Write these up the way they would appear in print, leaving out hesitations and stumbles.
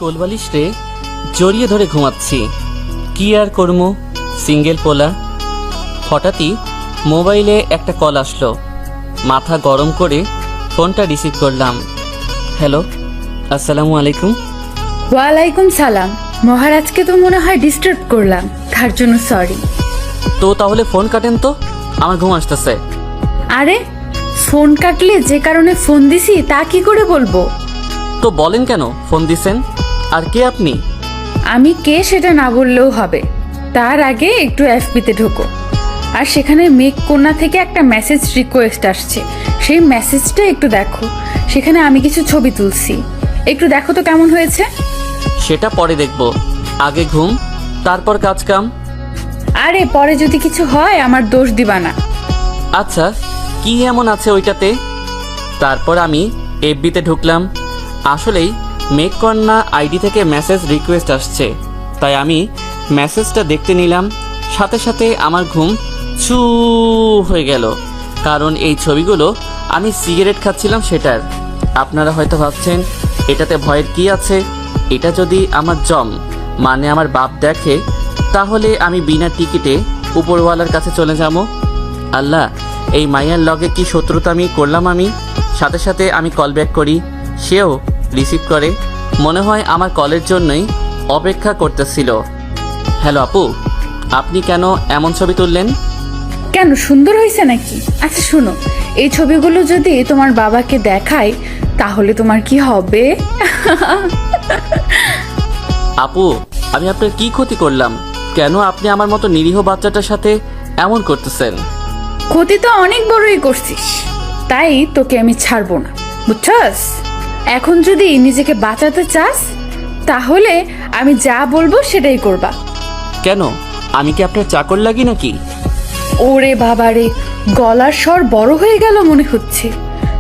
কোলবালিশ রে জড়িয়ে ধরে ঘুমাচ্ছি। কি আর করবো, সিঙ্গেল পোলা। হঠাৎই মোবাইলে একটা কল আসলো। মাথা গরম করে ফোনটা রিসিভ করলাম। হ্যালো, আসসালামু আলাইকুম। ওয়ালাইকুম সালাম। মহারাজকে তো মনে হয় ডিস্টার্ব করলাম, তার জন্য সরি। তো তাহলে ফোন কাটেন তো, আমার ঘুম আসতেছে। আরে ফোন কাটলে যে কারণে ফোন দিছি তা কি করে বলবো? তো বলেন কেন ফোন দিছেন, আর কে আপনি? আমি কে সেটা না বললেও হবে। তার আগে একটু এফবিতে ঢোকো, আর সেখানে মেঘ কন্যা থেকে একটা মেসেজ রিকোয়েস্ট আসছে। সেই মেসেজটা একটু দেখো, সেখানে আমি কিছু ছবি তুলছি। একটু দেখো তো কেমন হয়েছে। সেটা পরে দেখব, আগে ঘুম, তারপর কাজ কাম। আরে পরে যদি কিছু হয় আমার দোষ দিবা না। আচ্ছা, কি এমন আছে ওইটাতে? তারপর আমি এফবিতে ঢুকলাম। আসলেই মেঘকন্যা আইডি থেকে মেসেজ রিকোয়েস্ট আসছে, তাই আমি মেসেজটা দেখতে নিলাম। সাথে সাথে আমার ঘুম ছু হয়ে গেল, কারণ এই ছবিগুলো আমি সিগারেট খাচ্ছিলাম সেটার। আপনারা হয়তো ভাবছেন এটাতে ভয়ের কি আছে? এটা যদি আমার জম মানে আমার বাপ দেখে, তাহলে আমি বিনা টিকিটে উপরওয়ালার কাছে চলে যাব। আল্লাহ, এই মাইয়ার লগে কি শত্রুতা আমি করলাম আমি। সাথে সাথে আমি কল ব্যাক করি, সেও রিসিভ করে। মনে হয় আমার কলের জন্যই অপেক্ষা করতেছিল। হ্যালো আপু, আপনি কেন এমন ছবি তুললেন? কেন, সুন্দর হয়েছে নাকি? আচ্ছা শোনো, এই ছবিগুলো যদি তোমার বাবাকে দেখাই তাহলে তোমার কি হবে? আপু, আমি আপনার কি ক্ষতি করলাম? কেন আপনি আমার মতো নিরীহ বাচ্চাটার সাথে এমন করতেছেন? ক্ষতি তো অনেক বড়ই করছিস, তাই তোকে আমি ছাড়বো না, বুঝছস? এখন যদি নিজেকে বাঁচাতে চাস তাহলে আমি যা বলবো সেটাই করবা। কেন, আমি কি আপনার চাকর লাগি নাকি? ওরে বাবারে, গলার স্বর বড় হয়ে গেল মনে হচ্ছে।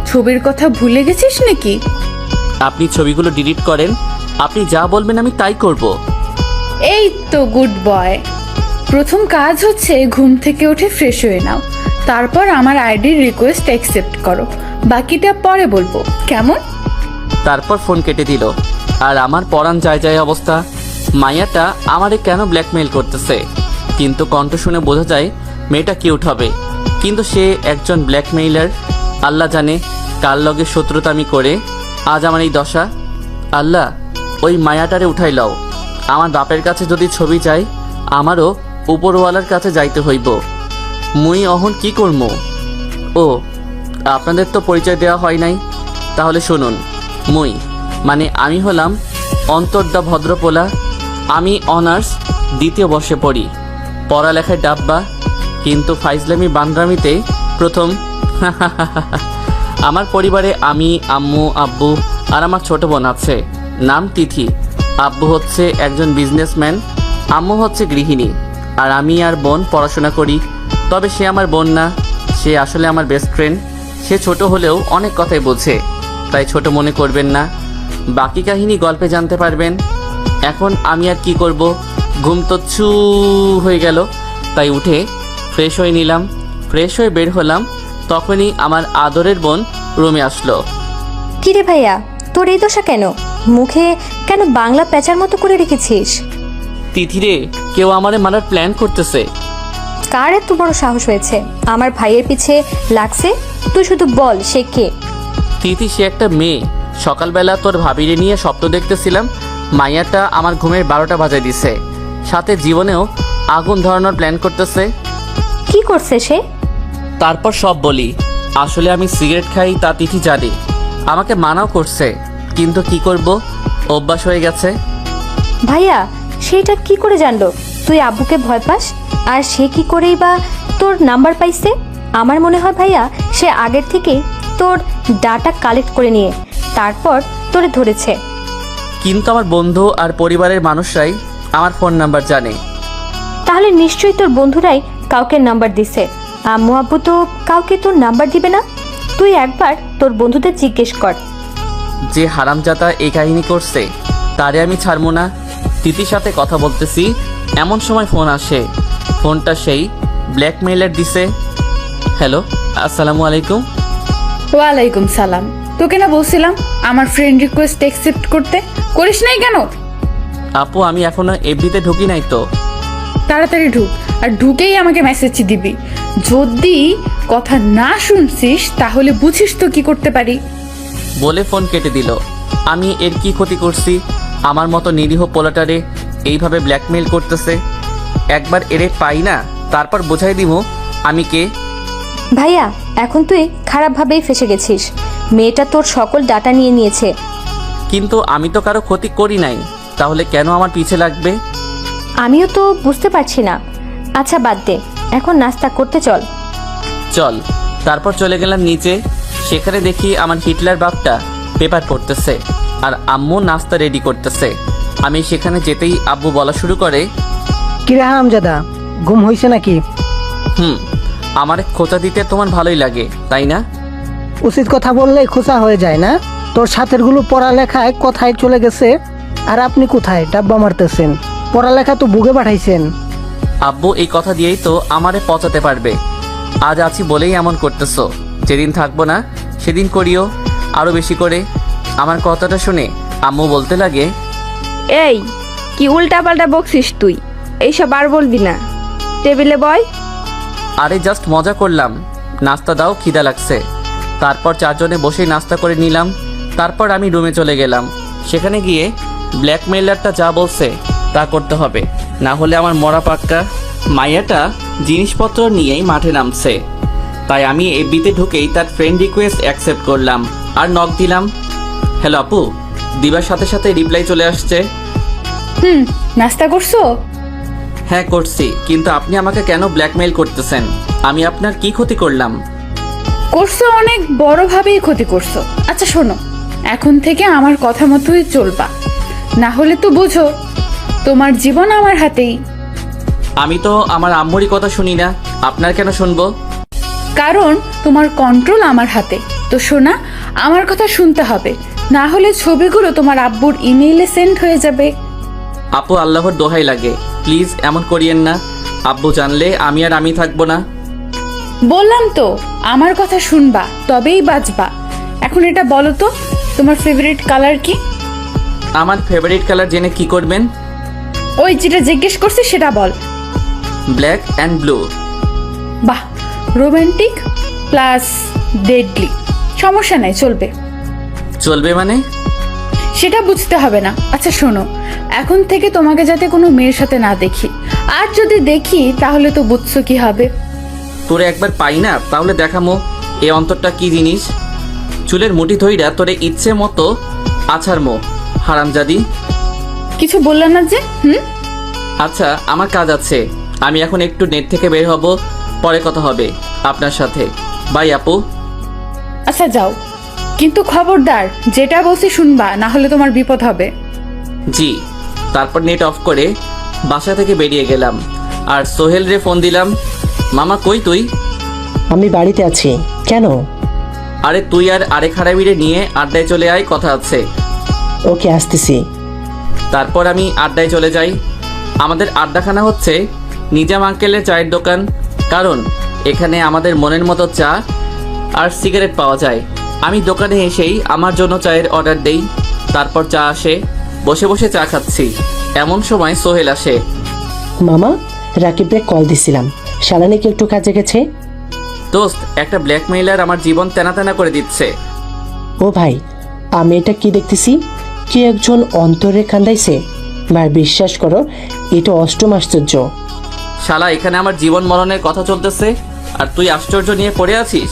ছবির কথা ভুলে গেছিস নাকি? আপনি ছবিগুলো ডিলিট করেন, আপনি যা বলবেন আমি তাই করব। এই তো গুড বয়। প্রথম কাজ হচ্ছে ঘুম থেকে উঠে ফ্রেশ হয়ে নাও, তারপর আমার আইডির রিকোয়েস্ট অ্যাকসেপ্ট করো। বাকিটা পরে বলবো, কেমন? তারপর ফোন কেটে দিল। আর আমার পরাণ যায় যায় অবস্থা। মাইয়াটা আমারে কেন ব্ল্যাকমেইল করতেছে? কিন্তু কণ্ঠ শুনে বোঝা যায় মেয়েটা কিউট হবে, কিন্তু সে একজন ব্ল্যাকমেইলার। আল্লাহ জানে কার লগে শত্রুতা আমি করে আজ আমার এই দশা। আল্লাহ, ওই মায়াটারে উঠাই লও। আমার বাপের কাছে যদি ছবি চাই, আমারও উপরওয়ালার কাছে যাইতে হইব। মুই অহন কি করবো? ও, আপনাদের তো পরিচয় দেওয়া হয় নাই, তাহলে শুনুন। মুই মানে আমি হলাম অন্তর্দা ভদ্রপোলা। আমি অনার্স দ্বিতীয় বর্ষে পড়ি, পড়ালেখায় ডাব্বা, কিন্তু ফাইজলামি বান্দ্রামিতে প্রথম। আমার পরিবারে আমি, আম্মু, আব্বু আর আমার ছোট বোন আছে, নাম তিথি। আব্বু হচ্ছে একজন বিজনেসম্যান, আম্মু হচ্ছে গৃহিণী। আর আমি আর বোন পড়াশোনা করি। তবে সে আমার বোন না, সে আসলে আমার বেস্ট ফ্রেন্ড। সে ছোট হলেও অনেক কথাই বোঝে, তাই ছোট মনে করবেন না। বাকি কাহিনী গল্পে জানতে পারবেন। এখন আমি আর কি করব, ঘুম তো ছু হয়ে গেল, তাই উঠে ফ্রেশ হয়ে নিলাম। ফ্রেশ হয়ে বের হলাম, তখনই আমার আদরের বোন রুমে আসলো। কিরে ভাইয়া, তোর এই দশা কেন? মুখে কেন বাংলা প্যাঁচার মতো করে রেখেছিস? তিথিরে, কেউ আমারে মারার প্ল্যান করতেছে। কার এত বড় সাহস হয়েছে আমার ভাইয়ের পিছে লাগছে? তুই শুধু বল সে কে? তিথি, সে একটা মেয়ে। সকালবেলা তোর ভাবিরে নিয়ে স্বপ্ন দেখতেছিলাম, মাইয়াটা আমার ঘুমের 12টা বাজায় দিছে, সাথে জীবনেও আগুন ধরানোর প্ল্যান করতেছে। কি করছে সে? তারপর সব বলি। আসলে আমি সিগারেট খাই তা তিথি জানে, আমাকে মানাও করছে, কিন্তু কি করব, অভ্যাস হয়ে গেছে। ভাইয়া, সেটা কি করে জানলো তুই আব্বুকে ভয় পাস? আর সে কি করেই বা তোর নাম্বার পাইছে? আমার মনে হয় ভাইয়া, সে আগের থেকেই তোর ডাটা কালেক্ট করে নিয়ে তারপর তোরে ধরেছে। কিন্তু আমার বন্ধু আর পরিবারের মানুষরাই আমার ফোন নাম্বার জানে। তাহলে নিশ্চয়ই তোর বন্ধুরাই কাউকে নাম্বার দিছে। আম্মু আব্বু তো কাউকে তোর নাম্বার দিবে না। তুই একবার তোর বন্ধুদের জিজ্ঞেস কর। যে হারামজাদা এই কাহিনী করছে তারে আমি ছাড়বো না। তিথির সাথে কথা বলতেছি, এমন সময় ফোন আসে। ফোনটা সেই ব্ল্যাকমেইলার দিছে। হ্যালো, আসসালামু আলাইকুম। ওয়ালাইকুম সালাম। তোকে না বলছিলাম আমার ফ্রেন্ড রিকোয়েস্ট অ্যাকসেপ্ট করতে, করিস নাই কেন? আপু আমি এখনো এফবিতে ঢুকি নাই তো। তাড়াতাড়ি ঢুক, আর ঢুকেই আমাকে মেসেজ দিবি। যদি কথা না শুনছিস তাহলে বুঝিস তো কি করতে পারি। বলে ফোন কেটে দিল। আমি এর কি ক্ষতি করছি? আমার মতো নিরীহ পোলাটারে এইভাবে ব্ল্যাকমেইল করতেছে। একবার এরে পাই না, তারপর বোঝাই দিব আমি কে। ভাইয়া এখন তুই খারাপভাবেই ফেসে গেছিস। মেয়েটা তোর সকল ডাটা নিয়ে নিয়েছে। কিন্তু আমি তো কারো ক্ষতি করি নাই, তাহলে কেন আমার পিছে লাগবে? আমিও তো বুঝতে পারছি না। আচ্ছা বাদ দে, এখন নাস্তা করতে চল। চল। তারপর চলে গেলাম নিচে। সেখানে দেখি আমার হিটলার বাপটা পেপার পড়তেছে আর আম্মু নাস্তা রেডি করতেছে। আমি সেখানে যেতেই আব্বু বলা শুরু করে, কিরে হারামজাদা, ঘুম হইছে নাকি? আমার খোঁচা দিতে তোমার ভালোই লাগে তাই না? উচিত কথা বললেই খোঁচা হয়ে যায় না? তোর সাথের গুলো পড়ালেখায় কোথায় চলে গেছে, আর আপনি কোথায় ডাব্বা মারতেছেন? পড়ালেখা তো বুকে পাঠাইছেন। আব্বু এই কথা দিয়েই তো আমারে পচাতে পারবে। আজ আছি বলেই এমন করতেছো, যেদিন থাকবো না সেদিন করিও আরো বেশি করে। আমার কথাটা শুনে আম্মু বলতে লাগে, এই কি উল্টা পাল্টা বকছিস তুই? এইসব আর বলবি না, টেবিলে বয়। আরে জাস্ট মজা করলাম, নাস্তা দাও, খিদা লাগছে। তারপর চারজনে বসেই নাস্তা করে নিলাম। তারপর আমি রুমে চলে গেলাম। সেখানে গিয়ে ব্ল্যাকমেইলারটা যা বলছে তা করতে হবে, না হলে আমার মরা পাক্কা। মাইয়াটা জিনিসপত্র নিয়েই মাঠে নামছে, তাই আমি এফবিতে ঢুকেই তার ফ্রেন্ড রিকোয়েস্ট অ্যাকসেপ্ট করলাম আর নক দিলাম। হ্যালো আপু। দিবার সাথে সাথে রিপ্লাই চলে আসছে। নাস্তা করছো? হ্যাঁ করছি, কিন্তু আপনি আমাকে কেন ব্ল্যাকমেইল করতেছেন? আমি আপনার কি ক্ষতি করলাম? করছো, অনেক বড়ভাবেই ক্ষতি করছো। আচ্ছা শোনো, এখন থেকে আমার কথা মতোই চলবা, না হলে তো বুঝো তোমার জীবন আমার হাতেই। আমি তো আমার আম্মুরই কথা শুনি না, আপনার কেন শুনবো? কারণ তোমার কন্ট্রোল আমার হাতে। তো শোনা, আমার কথা শুনতে হবে, না হলে ছবিগুলো তোমার আব্বুর ইমেইলে সেন্ড হয়ে যাবে। আপু আল্লাহর দোহাই লাগে, প্লিজ এমন করিয়েন না। আব্বু জানলে আমি আর আমি থাকবো না। বললাম তো আমার কথা শুনবা, তবেই বাঁচবা। এখন এটা বলো তো, তোমার ফেভারিট কালার কি? আমার ফেভারিট কালার জেনে কি করবেন? ওই যেটা জিজ্ঞেস করছি সেটা বল। Black and blue. বাহ, রোমান্টিক প্লাস ডেডলি। সমস্যা নাই, চলবে। চলবে মানে? সেটা বুঝতে হবে না। আচ্ছা শোনো, এখন থেকে তোমাকে যাতে কোনো মেয়ের সাথে না দেখি, আর যদি দেখি তাহলে তো বুঝছো কি হবে। তোরে একবার পাই না, তাহলে দেখামো এই অন্তরটা কি জিনিস। চুলের মুঠি ধইরা তোরে ইচ্ছে মতো আছাড়মো, হারামজাদি। কিছু বললাম না যে? আচ্ছা আমার কাজ আছে, আমি এখন একটু নেট থেকে বের হব, পরে কথা হবে আপনার সাথে। বাই আপু। আচ্ছা যাও, কিন্তু খবরদার যেটা বলছি শুনবা, না হলে তোমার বিপদ হবে। জি। তারপর নেট অফ করে বাসা থেকে বেরিয়ে গেলাম আর সোহেল রে ফোন দিলাম। মামা কই তুই? আমি বাড়িতে আছি, কেন? আরে তুই আর আরেক হারামিরে নিয়ে আড্ডায় চলে আয়, কথা আছে। ওকে আসতেছি। তারপর আমি আড্ডায় চলে যাই। আমাদের আড্ডাখানা হচ্ছে নিজাম আঙ্কেলের চায়ের দোকান, কারণ এখানে আমাদের মনের মতো চা আর সিগারেট পাওয়া যায়। আমি দোকানে এসেই আমার জন্য চায়ের অর্ডার দেই, তারপর চা আসে। বসে বসে চা খাচ্ছি, এমন সময় সোহেল আসে। মামা, রাকিবরে কল দিছিলাম, শালা নাকি একটু কাজে গেছে। দোস্ত, একটা ব্ল্যাকমেইলার আমার জীবন তেনা তেনা করে দিচ্ছে। ও ভাই, আমি এটা কি দেখতেছি? কি একজন অন্তরে কান্দাইছে। ভাই বিশ্বাস করো, এটা অষ্টম আশ্চর্য। শালা, এখানে আমার জীবন মরণের কথা চলতেছে আর তুই আশ্চর্য নিয়ে পড়ে আছিস।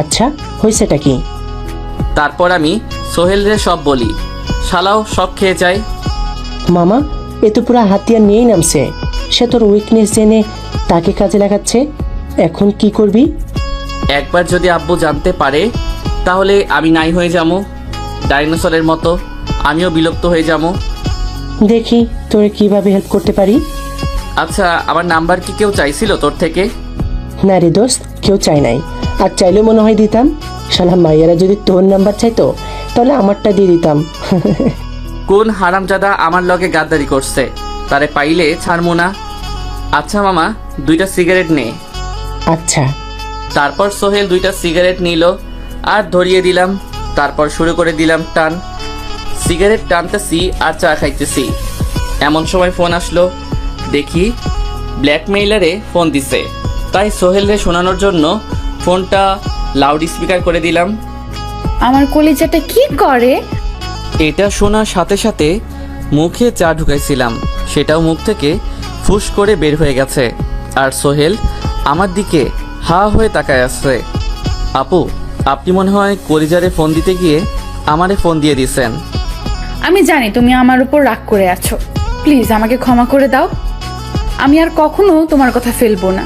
আচ্ছা হয়েছেটা কি? তারপর আমি সোহেলরে সব বলি, শালাও সব খেয়ে যায়। মামা, এ তো পুরো হাতিয়ার নিয়েই নামছে। সে তোর উইকনেস জেনে তাকে কাজে লাগাচ্ছে। এখন কি করবি? একবার যদি আব্বু জানতে পারে তাহলে আমি নাই হয়ে যাবো, ডাইনোসরের মতো আমিও বিলুপ্ত হয়ে যাবো। দেখি তোরে কিভাবে হেল্প করতে পারি। আচ্ছা, আমার নাম্বার কি কেউ চাইছিল তোর থেকে? না রে দোস্ত, কেউ চাই নাই। আর চাইলেও মনে হয় দিতাম। শালা মাইয়ারা যদি তোর নাম্বার চাইতো তাহলে আমারটা দিয়ে দিতাম। কোন হারামজাদা আমার লগে গাদ্দারি করছে, তারে পাইলে ছাড়মু না। আচ্ছা মামা, 2টা সিগারেট নে। আচ্ছা। তারপর সোহেল 2টা সিগারেট নিল আর ধরিয়ে দিলাম। তারপর শুরু করে দিলাম টান। সিগারেট টানতেছি আর চা খাইতেছি। এমন সময় ফোন আসলো। দেখি ব্ল্যাকমেইলারে ফোন দিছে, তাই সোহেলরে শোনানোর জন্য ফোনটা লাউড স্পিকার করে দিলাম। আমার কলিজাটা কি করে? এটা শোনার সাথে সাথে মুখে চা ঢুকাইছিলাম, সেটাও মুখ থেকে ফুস করে বের হয়ে গেছে। আর সোহেল আমার দিকে হা হয়ে তাকায় আসছে। আপু, আপনি মনে হয় কলিজারে ফোন দিতে গিয়ে আমারে ফোন দিয়ে দিছেন। আমি জানি তুমি আমার উপর রাগ করে আছো, প্লিজ আমাকে ক্ষমা করে দাও। আমি আর কখনো তোমার কথা ফেলবো না।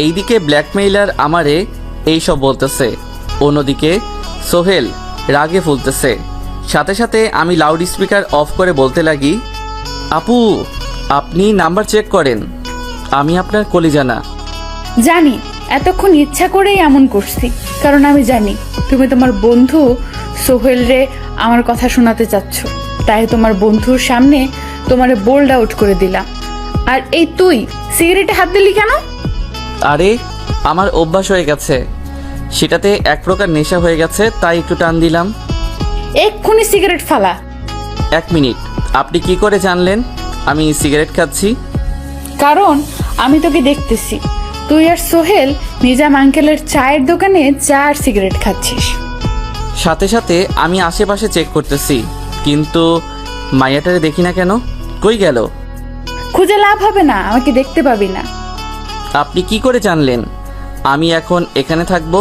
এইদিকে ব্ল্যাকমেইলার আমারে এইসব বলতেছে, অন্যদিকে সোহেল রাগে ফুলতেছে। সাথে সাথে আমি লাউড স্পিকার অফ করে বলতে লাগি, আপু আপনি নাম্বার চেক করেন, আমি আপনার কলিজা না। জানি এতক্ষণ ইচ্ছা করেই এমন করছি, কারণ আমি জানি তুমি তোমার বন্ধু সোহেল রে আমার কথা শোনাতে চাচ্ছ, তাই তোমার বন্ধুর সামনে তোমারে বোল্ড আউট করে দিলাম। আর এই তুই সিগারেটে হাত দিলি কেন? আরে আমার অভ্যাস হয়ে গেছে, সেটাতে এক প্রকার নেশা হয়ে গেছে, তাই একটু টান দিলাম। এক্ষুনি সিগারেট ফালা। 1 মিনিট, আপনি কি করে জানলেন আমি সিগারেট খাচ্ছি? কারণ আমি তোকে দেখতেছি, তুই আর সোহেল নিজাম আঙ্কেলের চায়ের দোকানে চা আর সিগারেট খাচ্ছিস। সাথে সাথে আমি আশেপাশে চেক করতেছি, কিন্তু মাইয়াটারে দেখি না কেন, কই গেল? খুঁজে লাভ হবে না, আমাকে দেখতে পাবি না। আপনি কি করে জানলেন আমি এখন এখানে থাকবো?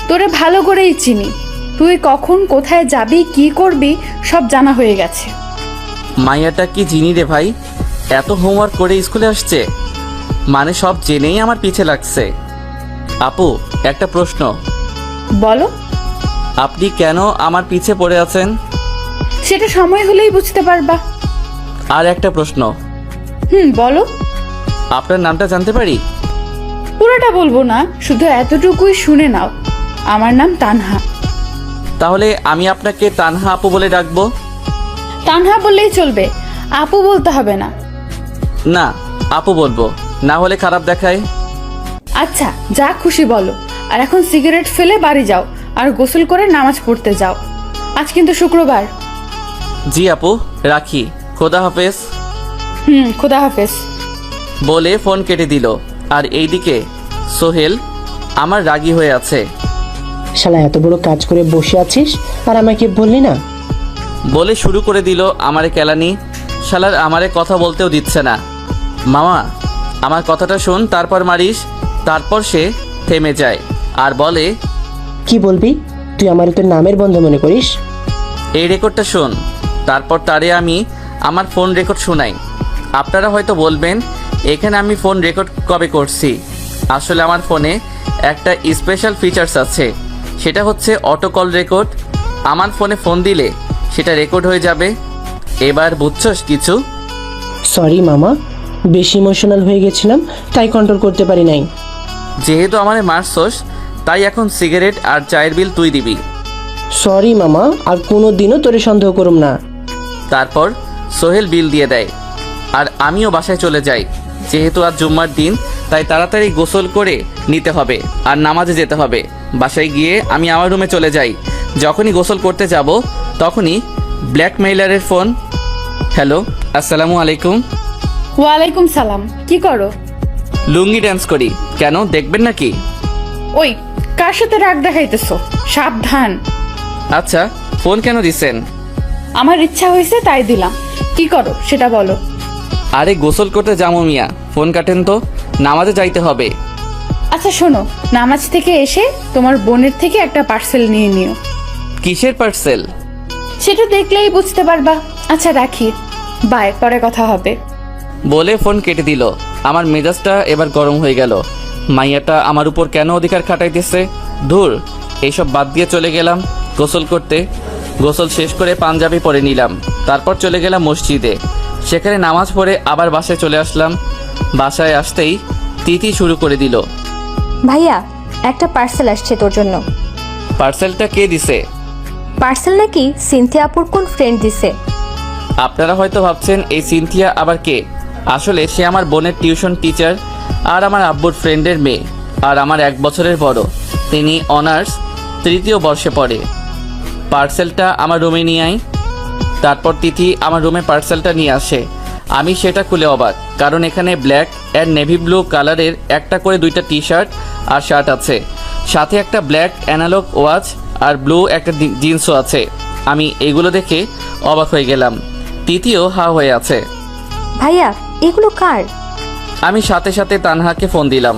তোরে ভালো করেই চিনি, তুই কখন কোথায় যাবি কি করবি সব জানা হয়ে গেছে। মাইয়াটা কি জিনি রে ভাই, এত হোমওয়ার্ক করে স্কুলে আসছে, মানে সব জেনেই আমার পিছে লাগছে। আপু একটা প্রশ্ন, বলো। আপনি কেন আমার পিছে পড়ে আছেন? সেটা সময় হলেই বুঝতে পারবা। আর একটা প্রশ্ন, বলো। আপনার নামটা জানতে পারি? পুরোটা বলবো না, শুধু এতটুকুই শুনে নাও, আমার নাম তানহা। তাহলে আমি আপনাকে তানহা আপু বলে ডাকবো? তানহা বললেই চলবে, আপু বলতে হবে না। না, আপু বলবো, না হলে খারাপ দেখায়। আচ্ছা যা খুশি বলো, আর এখন সিগারেট ফেলে বাড়ি যাও আর গোসল করে নামাজ পড়তে যাও, আজ কিন্তু শুক্রবার। জি আপু, রাখি, খোদা হাফেজ। খোদা হাফেজ। বলে ফোন কেটে দিল। আর এইদিকে সোহেল আমার রাগী হয়ে আছে। শালা এত বড় কাজ করে বসে আছিস আর আমাকে বললি না? বলে শুরু করে দিল আমারে কেলানি। শালার আমারে কথা বলতেও দিচ্ছে না। মামা আমার কথাটা শোন, তারপর মারিস। তারপর সে থেমে যায় আর বলে, কি বলবি? তুই আমার তোর নামের বন্ধু মনে করিস? এই রেকর্ডটা শোন। তারপর তারে আমি আমার ফোন রেকর্ড শোনাই। আপনারা হয়তো বলবেন এখানে আমি ফোন রেকর্ড কবে করছি। আসলে আমার ফোনে একটা স্পেশাল ফিচার্স আছে, সেটা হচ্ছে অটো কল রেকর্ড। আমার ফোনে ফোন দিলে সেটা রেকর্ড হয়ে যাবে। এবার বুঝছস কিছু? সরি মামা, বেশি ইমোশনাল হয়ে গেছিলাম, তাই কন্ট্রোল করতে পারি নাই। যেহেতু আমারে মারছস, তাই এখন সিগারেট আর চায়ের বিল তুই দিবি। সরি মামা, আর কোনো দিনও তোরে সন্দেহ করুম না। তারপর সোহেল বিল দিয়ে দেয় আর আমিও বাসায় চলে যাই। যেহেতু আজ জুম্মার দিন, তাই তাড়াতাড়ি গোসল করে নিতে হবে আর নামাজে যেতে হবে। বাসায় গিয়ে আমি আমার রুমে চলে যাই। যখনই গোসল করতে যাব তখনই ব্ল্যাকমেইলারের ফোন। হ্যালো, আসসালামু আলাইকুম। ওয়ালাইকুম সালাম। কি করো? লুঙ্গি ড্যান্স করি। কেন, দেখবেন নাকি? ওই কার সাথে রাগ দেখাইতেছো? সাবধান। আচ্ছা, ফোন কেন দিছেন? আমার ইচ্ছা হয়েছে তাই দিলাম। কি করো সেটা বলো। আরে গোসল করতে যাবো মিয়া, ফোন কাটেন তো, নামাজে যাইতে হবে। আচ্ছা শোনো, নামাজ থেকে এসে তোমার বোনের থেকে একটা পার্সেল নিয়ে নিও। কিসের পার্সেল? সেটা দেখলেই বুঝতে পারবা। আচ্ছা রাখি, বাই, পরে কথা হবে। বলে ফোন কেটে দিল। আমার মেজাজটা এবার গরম হয়ে গেল। মাইয়াটা আমার উপর কেন অধিকার খাটাইতেছে? ধুর, এইসব বাদ দিয়ে চলে গেলাম গোসল করতে। গোসল শেষ করে পাঞ্জাবি পরে নিলাম। তারপর চলে গেলাম মসজিদে। সেখানে নামাজ পড়ে আবার বাসায় চলে আসলাম। বাসায় আসতেই তিথি শুরু করে দিল, ভাইয়া একটা পার্সেল আসছে তোর জন্য। পার্সেলটা কে দিছে? পার্সেল নাকি সিনথিয়া আপুর কোন ফ্রেন্ড দিছে। আপনারা হয়তো ভাবছেন এই সিনথিয়া আবার কে। আসলে সে আমার বোনের টিউশন টিচার আর আমার আব্বুর ফ্রেন্ডের মেয়ে, আর আমার 1 বছরের বড়। তিনি অনার্স 3য় বর্ষে পড়ে। পার্সেলটা আমার রুমে নিয়ে আয়। তারপর তিথি আমার রুমে পার্সেলটা নিয়ে আসে। আমি সেটা খুলে অবাক, কারণ এখানে ব্ল্যাক অ্যান্ড নেভি ব্লু কালারের একটা করে 2টা টি শার্ট আর শার্ট আছে, সাথে একটা ব্ল্যাক অ্যানালগ ওয়াচ আর ব্লু একটা জিন্সও আছে। আমি এগুলো দেখে অবাক হয়ে গেলাম। তিথিও হা হয়ে আছে। ভাইয়া এগুলো কার? আমি সাথে সাথে তানহাকে ফোন দিলাম।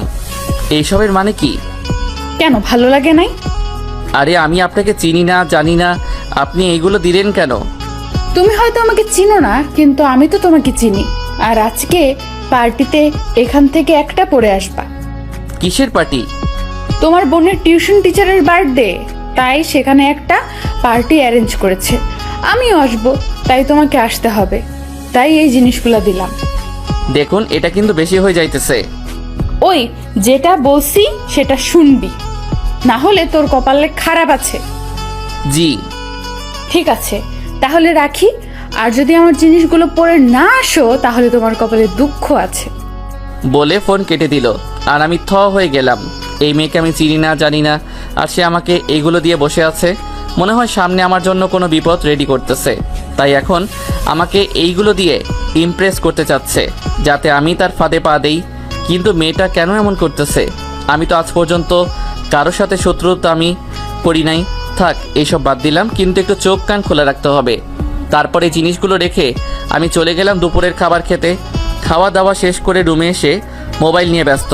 এইসবের মানে কি? কেন, ভালো লাগে নাই? আরে আমি আপনাকে চিনি না, জানি না, আপনি এইগুলো দিলেন কেন? তুমি হয়তো আমাকে চিনো না, কিন্তু আমি তো তোমাকে চিনি। আর আজকে পার্টিতে এখান থেকে একটা পরে আসবা। কিসের পার্টি? তোমার বোনের টিউশন টিচারের বার্থডে, তাই সেখানে একটা পার্টি অ্যারেঞ্জ করেছে। আমিও আসবো, তাই তোমাকে আসতে হবে। তাই এই জিনিসগুলো দিলাম। দেখুন, এটা কিন্তু বেশি হয়ে যাইতেছে। ওই যেটা বলছি সেটা শুনবি, না হলে তোর কপালে খারাপ আছে। জি। ঠিক আছে, তাহলে রাখি। আর যদি আমার জিনিসগুলো পরে না আসো, তাহলে তোমার কপালে দুঃখ আছে। বলে ফোন কেটে দিল। আর আমি থ হয়ে গেলাম। এই মেয়েকে আমি চিনি না, জানি না, আর সে আমাকে এইগুলো দিয়ে বসে আছে। মনে হয় সামনে আমার জন্য কোনো বিপদ রেডি করতেছে, তাই এখন আমাকে এইগুলো দিয়ে ইমপ্রেস করতে চাচ্ছে, যাতে আমি তার ফাঁদে পা দেই। কিন্তু মেয়েটা কেন এমন করতেছে? আমি তো আজ পর্যন্ত কারোর সাথে শত্রুতা আমি করি নাই। থাক, এইসব বাদ দিলাম, কিন্তু একটু চোখ কান খোলা রাখতে হবে। তারপরে জিনিসগুলো রেখে আমি চলে গেলাম দুপুরের খাবার খেতে। খাওয়া দাওয়া শেষ করে রুমে এসে মোবাইল নিয়ে ব্যস্ত।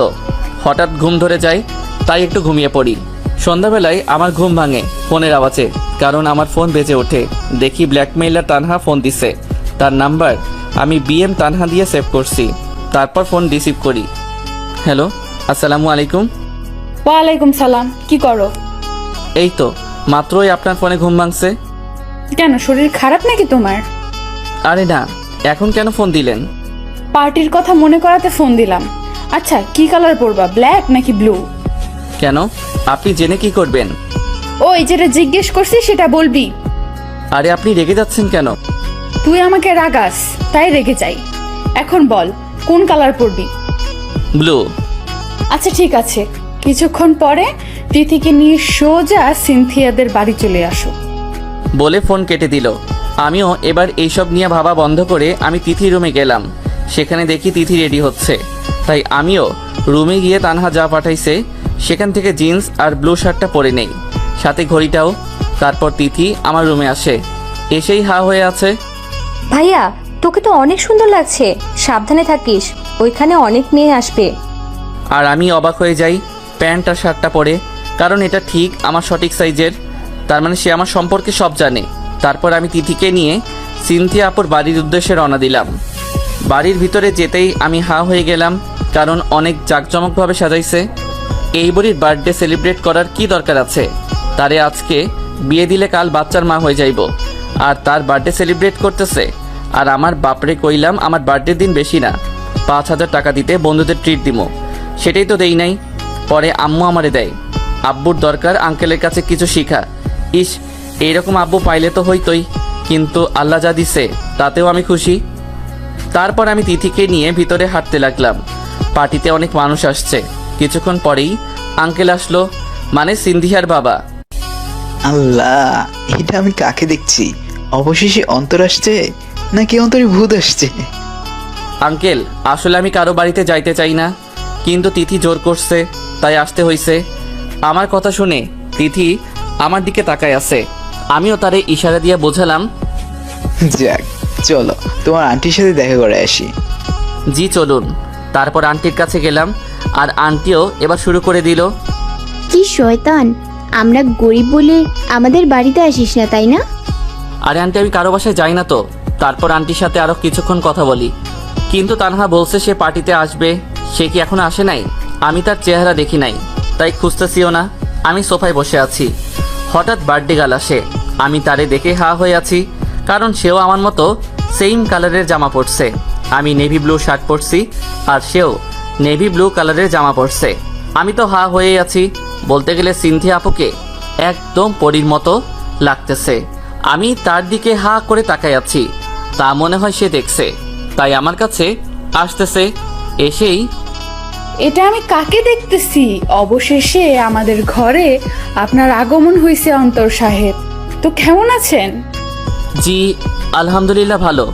হঠাৎ ঘুম ধরে যায়, তাই একটু ঘুমিয়ে পড়ি। সন্ধ্যাবেলায় আমার ঘুম ভাঙে ফোনের আওয়াজে, কারণ আমার ফোন বেজে ওঠে। দেখি ব্ল্যাকমেইলার তানহা ফোন দিছে। তার নাম্বার আমি BM তানহা দিয়ে সেভ করছি। তারপর ফোন রিসিভ করি। হ্যালো, আসসালামু আলাইকুম। ওয়ালাইকুম সালাম, কি করো? এই তো মাত্রই আপনার ফোনে ঘুম ভাঙছে। কেন, শরীর খারাপ নাকি তোমার? আরে না, এখন কেন ফোন দিলেন? পার্টির কথা মনে করাতে ফোন দিলাম। আচ্ছা, কি কালার পরবা, ব্ল্যাক নাকি ব্লু? কেন, আপনি জেনে কি করবেন? ওই যেটা জিজ্ঞেস করছি সেটা বলবি। আরে আপনি রেগে যাচ্ছেন কেন? তুই আমাকে রাগাস, তাই রেগে যাই। এখন বল, কোন কালার পরবি? ব্লু। আচ্ছা ঠিক আছে, কিছুক্ষণ পরে তিথিকে নিয়ে সোজা সিনথিয়াদের বাড়ি চলে আসো। বলে ফোন কেটে দিল। আমিও এবার এইসব নিয়ে ভাবা বন্ধ করে আমি তিথি রুমে গেলাম। সেখানে দেখি তিথি রেডি হচ্ছে, তাই আমিও রুমে গিয়ে তানহা যা পাঠাইছে সেখান থেকে জিন্স আর ব্লু শার্টটা পরে নেই, সাথে ঘড়িটাও। তারপর তিথি আমার রুমে আসে, এসেই হা হয়ে আছে। ভাইয়া তোকে তো অনেক সুন্দর লাগছে, সাবধানে থাকিস, ওইখানে অনেক মেয়ে আসবে। আর আমি অবাক হয়ে যাই প্যান্ট আর শার্টটা পরে, কারণ এটা ঠিক আমার সঠিক সাইজের। তার মানে সে আমার সম্পর্কে সব জানে। তারপর আমি তিথিকে নিয়ে সিনথিয়া আপুর বাড়ির উদ্দেশ্যে রওনা দিলাম। বাড়ির ভিতরে যেতেই আমি হা হয়ে গেলাম, কারণ অনেক জাঁকজমকভাবে সাজাইছে। এই বুড়ির বার্থডে সেলিব্রেট করার কি দরকার আছে? তারে আজকে বিয়ে দিলে কাল বাচ্চার মা হয়ে যাইব, আর তার বার্থডে সেলিব্রেট করতেছে। আর আমার বাপরে কইলাম আমার বার্থডের দিন বেশি না, 5,000 টাকা দিতে বন্ধুদের ট্রিট দিমো, সেটাই তো দেই নাই। পরে আম্মু আমারে দেয়। আব্বুর দরকার আঙ্কেলের কাছে কিছু শিখা। ইস, এইরকম আব্বু পাইলে তো হইতোই, কিন্তু আল্লাহ যা দিছে তাতেও আমি খুশি। তারপর আমি তিথিকে নিয়ে ভিতরে হাঁটতে লাগলাম। পার্টিতে অনেক মানুষ আসছে। কিছুক্ষণ পরেই আঙ্কেল আসলো, মানে সিন্ধিয়ার বাবা। আল্লাহ, এটা আমি কাকে দেখছি? অবশেষে অন্তর আসছে নাকি অন্তরে ভূত আসছে? আঙ্কেল, আসলে আমি কারো বাড়িতে যাইতে চাই না, কিন্তু তিথি জোর করছে, তাই আসতে হইছে। আমার কথা শুনে তিথি আমার দিকে তাকায় আছে। আমিও তারে ইশারা দিয়ে বোঝালাম। যাক, চলো তোমার আন্টির সাথে দেখা করে আসি। জি চলুন। তারপর আন্টির কাছে গেলাম, আর আন্টিও এবার শুরু করে দিল। কি শয়তান, আমরা গরিব বলে আমাদের বাড়িতে আসিস না, তাই না? আরে আন্টি, আমি কারো বাসায় যাই না তো। তারপর আন্টির সাথে আরো কিছুক্ষণ কথা বলি, কিন্তু তানহা বলছে সে পার্টিতে আসবে। সে কি এখনো আসে নাই? আমি তার চেহারা দেখি নাই, তাই খুঁজতেছিও না। আমি সোফায় বসে আছি, হঠাৎ বার্থডে গার্ল আসে। আমি তারে দেখে হা হয়ে আছি, কারণ সেও আমার মতো সেম কালারের জামা পরছে। আমি নেভি ব্লু শার্ট পরছি, আর সেও নেভি ব্লু কালারের জামা পরছে। আমি তো হা হয়ে আছি। বলতে গেলে সিনথিয়া আপুকে একদম পরীর মতো লাগতেছে। আমি তার দিকে হা করে তাকাই আছি, তা মনে হয় সে দেখছে, তাই আমার কাছে আসতেছে। এসেই, এটা আমি কাকে দেখতেছি? অবশেষে আমাদের ঘরে আপনার আগমন হয়েছে অন্তর সাহেব। তো কেমন আছেন? জি আলহামদুলিল্লাহ ভালো।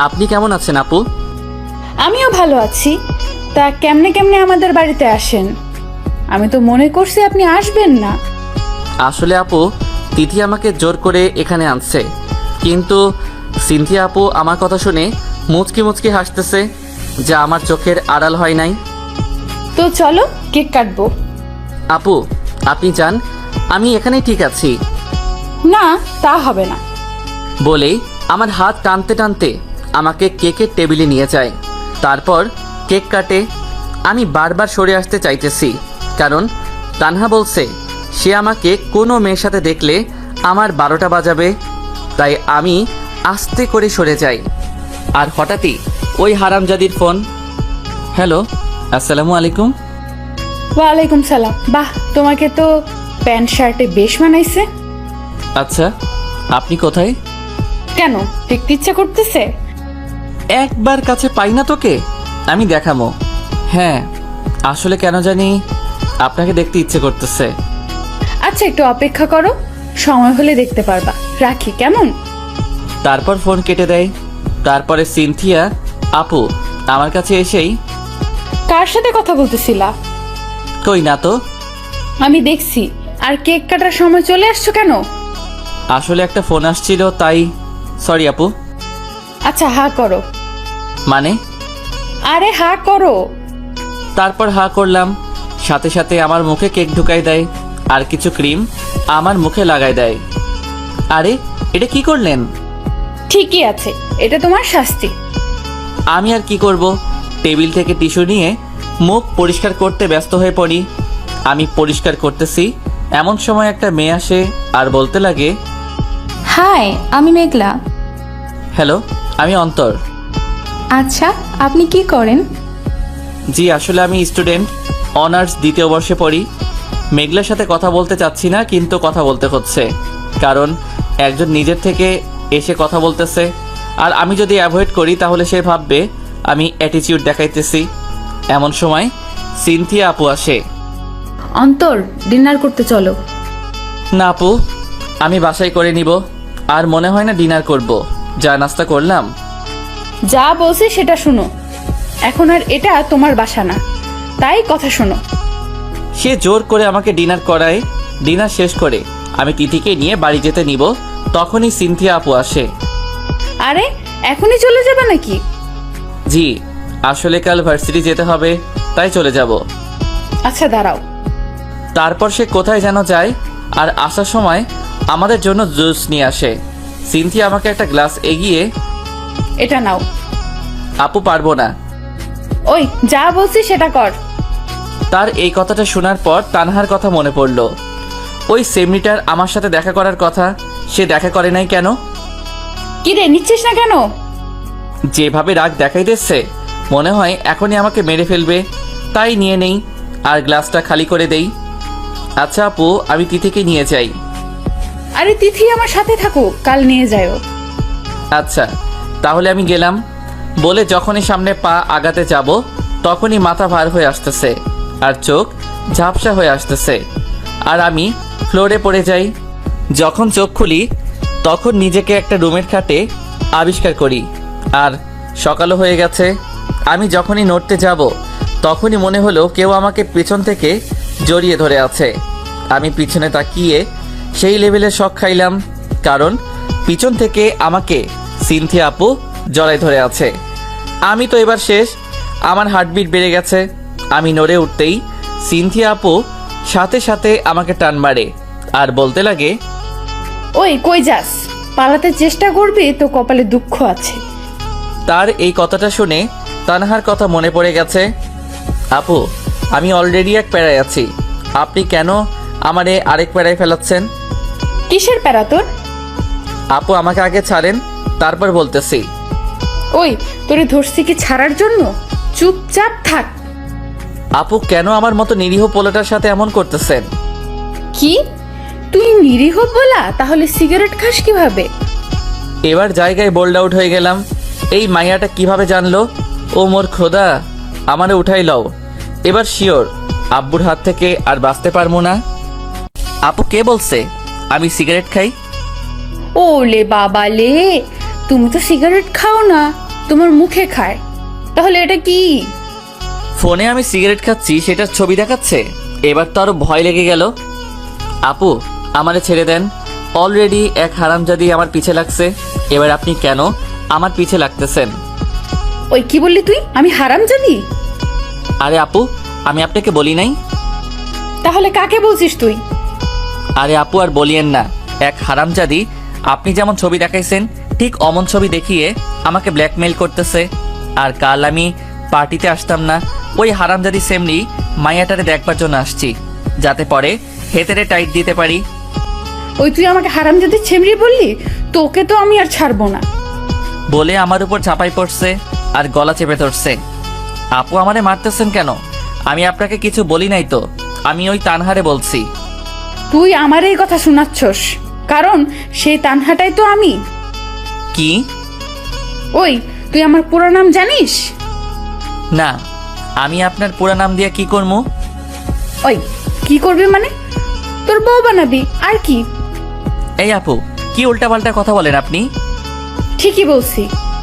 আপনি কেমন আছেন আপু? আমিও ভালো আছি। তা কেমনে কেমনে আমাদের বাড়িতে আসেন? আমি তো মনে করছি আপনি আসবেন না। আসলে আপু, তিথি আমাকে জোর করে এখানে আনছে, কিন্তু সিনথিয়া আপু আমার কথা শুনে মুচকি মুচকি হাসতেছে, যা আমার চোখের আড়াল হয় নাই। তো চলো কেক কাটবো। আপু আপনি যান, আমি এখানেই ঠিক আছি। না, তা হবে না। বলেই আমার হাত টানতে টানতে আমাকে কেকের টেবিলে নিয়ে যায়, তারপর কেক কাটে। আমি বারবার সরে আসতে চাইতেছি, কারণ তানহা বলছে সে আমাকে কোনো মেয়ের সাথে দেখলে আমার 12টা বাজাবে। তাই আমি আস্তে করে সরে যাই, আর হঠাৎই ওই হারামজাদির ফোন। হ্যালো, আসসালামু আলাইকুম। ওয়ালাইকুম সালাম। বাহ, তোমাকে তো প্যান্ট শার্টে বেশ মানাইছে। আচ্ছা, আপনি কোথায়? কেন, দেখতে ইচ্ছা করতেছে? একবার কাছে পাই না তোকে, আমি দেখাবো। হ্যাঁ, আসলে কেন জানি আপনাকে দেখতে ইচ্ছে করতেছে। আচ্ছা, একটু অপেক্ষা করো, সময় হলে দেখতে পারবা। রাখি কেমন? তারপর ফোন কেটে দেয়। তারপরে সিনথিয়া আপু আমার কাছে এসেই, কার সাথে কথা বলতেছিলা? কই না তো। আমি দেখছি। আর কেক কাটার সময় চলে আসছো কেন? আসলে একটা ফোন আসছিল তাই। সরি আপু। আচ্ছা, হা করো। মানে? আরে হা করো। তারপর হা করলাম, সাথে সাথে আমার মুখে কেক ঢুকাই দেয় আর কিছু ক্রিম আমার মুখে লাগাই দেয়। আরে এটা কি করলেন? ঠিকই আছে, এটা তোমার শাস্তি। আমি আর কি করব, টেবিল থেকে টিস্যু নিয়ে মুখ পরিষ্কার করতে ব্যস্ত হয়ে পড়ি। আমি পরিষ্কার করতেছি, এমন সময় একটা মেয়ে আসে আর বলতে লাগে, হাই, আমি মেঘলা। হ্যালো, আমি অন্তর। আচ্ছা, আপনি কি করেন? জি আসলে আমি স্টুডেন্ট, অনার্স 2য় বর্ষে পড়ি। মেঘলার সাথে কথা বলতে চাচ্ছি না, কিন্তু কথা বলতে হচ্ছে, কারণ একজন নিজের থেকে এসে কথা বলতেছে। আর আমি যদি অ্যাভয়েড করি তাহলে সে ভাববে আমি অ্যাটিটিউড দেখাইতেছি। এমন সময় সিনথিয়া আপু আসে। অন্তর, ডিনার করতে চলো। না আপু, আমি বাসায় করে নিব, আর মনে হয় না ডিনার করব, যা নাস্তা করলাম। যা বলছি সেটা শুনো। এখন আর এটা তোমার বাসা না, তাই কথা শোনো। সে জোর করে আমাকে ডিনার করায়। ডিনার শেষ করে আমি তিথিকে নিয়ে বাড়ি যেতে নিব, তখনই সিনথিয়া আপু আসে। আরে, এখনই চলে যাবে নাকি? জি, আসলে কাল ভার্সিটি যেতে হবে, তাই চলে যাব। আচ্ছা দাঁড়াও। তারপর সে কোথায় যেন যায়, আর আসার সময় আমাদের জন্য জুস নিয়ে আসে। সিনথিয়া আমাকে একটা গ্লাস এগিয়ে, এটা নাও। আপু পারবো না। ওই, যা বলছি সেটা কর। তার এই কথাটা শোনার পর তানহার কথা মনে পড়ল। ওই সেমনিটার আমার সাথে দেখা করার কথা, সে দেখা করে নাই কেন? কি রে, নিচ্ছিস না কেন? যেভাবে রাগ দেখাইতেছে মনে হয় এখনই আমাকে মেরে ফেলবে, তাই নিয়ে নেই আর গ্লাসটা খালি করে দেই। আচ্ছা আপু, আমি তিথিকে নিয়ে যাই। আরে তিথি আমার সাথে থাকুক, কাল নিয়ে যাও। আচ্ছা তাহলে আমি গেলাম। বলে যখনই সামনে পা আগাতে যাব তখনই মাথা ভার হয়ে আসতেছে আর চোখ ঝাপসা হয়ে আসতেছে, আর আমি ফ্লোরে পড়ে যাই। যখন চোখ খুলি তখন নিজেকে একটা রুমের খাটে আবিষ্কার করি, আর সকালও হয়ে গেছে। আমি যখনই নড়তে যাব তখনই মনে হলো কেউ আমাকে পেছন থেকে জড়িয়ে ধরে আছে। আমি পিছনে তাকিয়ে সেই লেভেলে শক খাইলাম, কারণ পিছন থেকে আমাকে সিনথিয়া আপু জড়াই ধরে আছে। আমি তো এবার শেষ, আমার হার্টবিট বেড়ে গেছে। আমি নড়ে উঠতেই সিনথিয়া আপু সাথে সাথে আমাকে টান মারে আর বলতে লাগে, ওই কই যাস? পালাতে চেষ্টা করবি তো কপালে দুঃখ আছে। তার এই কথাটা শুনে তানহার কথা মনে পড়ে গেছে। আপু, আমি অলরেডি এক প্যারায় আছি, আপনি কেন আমারে আরেক প্যারায় ফেলাচ্ছেন? কিসের প্যারা তোর? আপু আমাকে আগে ছাড়েন, তারপর বলতেছি। ওই, তোরে ধরছি কি ছাড়ার জন্য? চুপচাপ থাক। আপু কেন আমার মতো নিরীহ পোলাটার সাথে এমন করতেছেন? কি, তুই নিরীহ বলা? তাহলে সিগারেট খাস কিভাবে? এবার জায়গায় বোল্ড আউট হয়ে গেলাম। এই মাইয়াটা কিভাবে জানলো? ও মোর খোদা, আমারে উঠাই লও। এবার শিওর আব্বুর হাত থেকে আর বাঁচতে পারবো না। আপু কে বলছে আমি সিগারেট খাই? ওলে বাবা লে, তুমি তো সিগারেট খাও না, তোমার মুখে খায়। তাহলে এটা কি? ফোনে আমি সিগারেট খাচ্ছি সেটার ছবি দেখাচ্ছে। এবার তো আরো ভয় লেগে গেল। আপু, আমারে ছেড়ে দেন। অলরেডি এক হারামজাদি আমার পিছে লাগছে, এবার আপনি কেন আমার পিছে লাগতেছেন? ওই কি বললি তুই? আমি হারামজাদি? আরে আপু, আমি আপনাকে বলি নাই? তাহলে কাকে বলছিস তুই? আরে আপু, আর বলিয়েন না। এক হারামজাদি আপনি যেমন ছবি দেখাইছেন ঠিক অমন ছবি দেখিয়ে আমাকে ব্ল্যাকমেইল করতেছে। আর কাল আমি পার্টিতে আসতাম না, ওই হারামজাদি সেমনি মাইয়াটারে দেখবার জন্য আসছি, যাতে পরে হেতেরে টাইট দিতে পারি। ওই তুই আমাকে হারামজাদি ছেমড়ি বললি? তোকে তো আমি আর ছাড়বো না। বলে আমার উপর ঝাঁপাই পড়ছে আর গলা চেপে ধরছে। আপু, আমারে মারতেছেন কেন? আমি আপনাকে কিছু বলি নাই তো, আমি ওই তানহারে বলছি। তুই আমার এই কথা শোনাচ্ছস, কারণ সেই তানহাটাই তো আমি। কি? ওই তুই আমার পুরো নাম জানিস? না, আমি আপনার পুরা নাম দিয়ে কি করবো? ওই কি করবি মানে? তোর বউ বানাবি আর কি? এই আপু, কি উল্টাপাল্টা কথা বলেন আপনি? ঠিকই বলছি।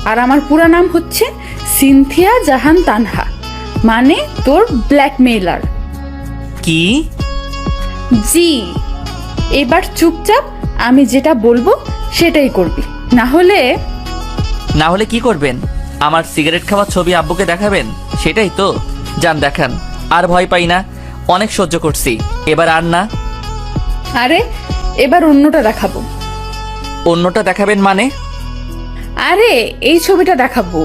আর আমার পুরা নাম হচ্ছে সিনথিয়া জাহান তানহা, মানে তোর ব্ল্যাকমেইলার। কি? জি। এবার চুপচাপ আমি যেটা বলবো সেটাই করবি, না হলে কি করবেন? আমার সিগারেট খাওয়ার ছবি আব্বুকে দেখাবেন, সেটাই তো? যান দেখান, আর ভয় পাই না, অনেক সহ্য করছি, এবার আর না। আরে এবার অন্যটা দেখাবো। অন্যটা দেখাবেন মানে? আরে এই ছবিটা দেখাবো,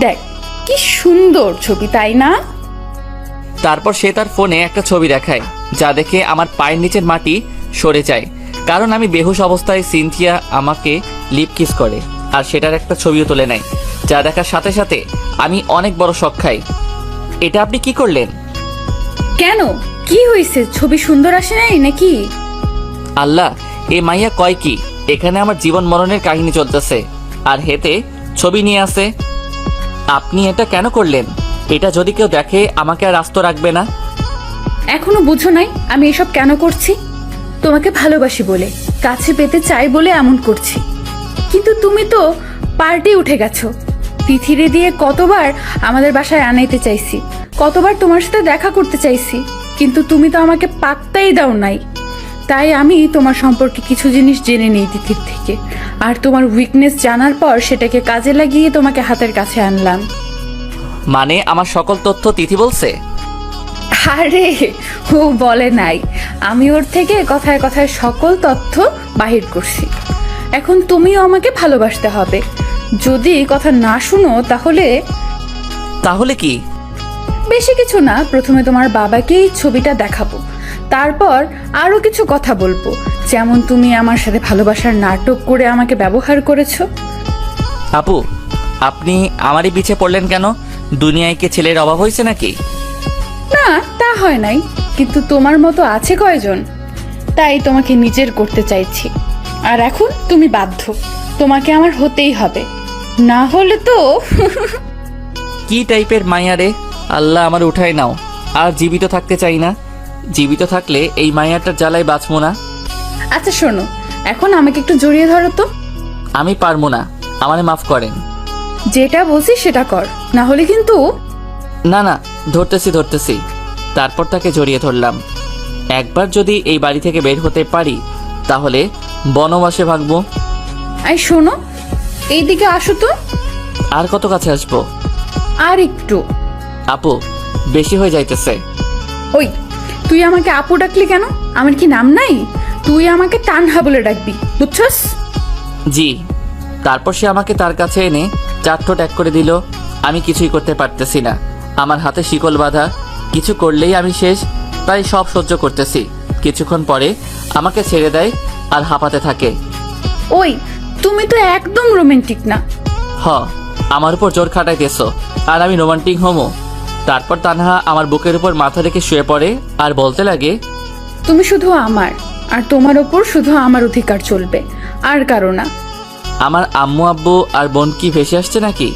দেখ কি সুন্দর ছবি, তাই না? তারপর সে তার ফোনে একটা ছবি দেখায়, যা দেখে আমার পায়ের নিচের মাটি সরে যায়, কারণ আমি বেহুশ অবস্থায় সিনথিয়া আমাকে লিপ কিস করে, আর সেটার একটা ছবিও তুলে নেয়, যা দেখার সাথে সাথে আমি অনেক বড় শক খাই। এটা আপনি কি করলেন? কেন, কি হয়েছে? ছবি সুন্দর আসে নাই নাকি? আল্লাহ, এ মাইয়া কয় কি? এখানে আমার জীবন মরণের কাহিনী চলতেছে, আর হেতে ছবি নিয়ে আসে। আপনি এটা কেন করলেন? এটা যদি কেউ দেখে আমাকে আর আস্ত রাখবে না। এখনো বুঝো নাই আমি এসব কেন করছি? তোমাকে ভালোবাসি বলে, কাছে পেতে চাই বলে এমন করছি। কিন্তু তুমি তো পার্টি উঠে গেছো। তিথিরে দিয়ে কতবার আমাদের বাসায় আনাইতে চাইছি, কতবার তোমার সাথে দেখা করতে চাইছি, কিন্তু তুমি তো আমাকে পাত্তাই দাও নাই। তাই আমি তোমার সম্পর্কে কিছু জিনিস জেনে নেই তিথির থেকে, আর তোমার উইকনেস জানার পর সেটাকে কাজে লাগিয়ে তোমাকে হাতের কাছে আনলাম। মানে আমার সকল তথ্য তিথি বলছে? আরে ও বলে নাই, আমি ওর থেকে কথায় কথায় সকল তথ্য বাহির করছি। এখন তুমিও আমাকে ভালোবাসতে হবে। যদি কথা না শুনো তাহলে কি? বেশি কিছু না, প্রথমে তোমার বাবাকেই ছবিটা দেখাবো, তারপর আরো কিছু কথা বলবো, যেমন তুমি আমার সাথে ভালোবাসার নাটক করে আমাকে ব্যবহার করেছো। আপু, আপনি আমারই পিছে পড়লেন কেন? দুনিয়ায় কি ছেলের অভাব হয়েছে নাকি? না, তা হয় নাই, কিন্তু তোমার মতো আছে কয়জন, তাই তোমাকে নিজের করতে চাইছি। আর এখন তুমি বাধ্য, তোমাকে আমার হতেই হবে, না হলে তো কি টাইপের মাইয়া রে? আল্লাহ, আমার উঠাই নাও, আর জীবিত থাকতে চাই না। জীবিত থাকলে এই মাইয়াটার জ্বালায় বাঁচবো না। আচ্ছা শোনো, এখন আমাকে একটু জড়িয়ে ধরো তো। আমি পারবো না, আমারে মাফ করেন। যেটা বলছি সেটা কর, না হলে কিন্তু। না না, ধরতেছি। তারপর তাকে জড়িয়ে ধরলাম। একবার যদি এই বাড়ি থেকে বের হতে পারি তাহলে বনবাসে ভাগবো। আই শোনো, এইদিকে আসো তো। আর কত কাছে আসবো? আর একটু। আপু, বেশি হয়ে যাইতেছে। ওই তুই আমাকে আপু ডাকলি কেন? আমার কি নাম নাই? তুই আমাকে তানহা বলে ডাকবি, বুঝছস? জি। তারপর সে আমাকে তার কাছে এনে চারঠোট এক করে দিল। আমি কিছুই করতে পারতেছি না, আমার হাতে শিকল বাঁধা, কিছু করলেই আমি শেষ, তাই সব সহ্য করতেছি। কিছুক্ষণ পরে আমাকে ছেড়ে দেয় আর হাঁপাতে থাকে। ওই তুমি তো একদম রোমান্টিক না। আমার উপর জোর খাটাইতেছো, আর আমি রোমান্টিক হমো? তারপর তানহা আমার বুকের উপর মাথা রেখে শুয়ে পড়ে আর বলতে লাগে, তুমি শুধু আমার, আর তোমার ওপর শুধু আমার অধিকার চলবে, আর কারো না। আমার আম্মু আব্বু আর বোন কি ভেসে আসছে নাকি?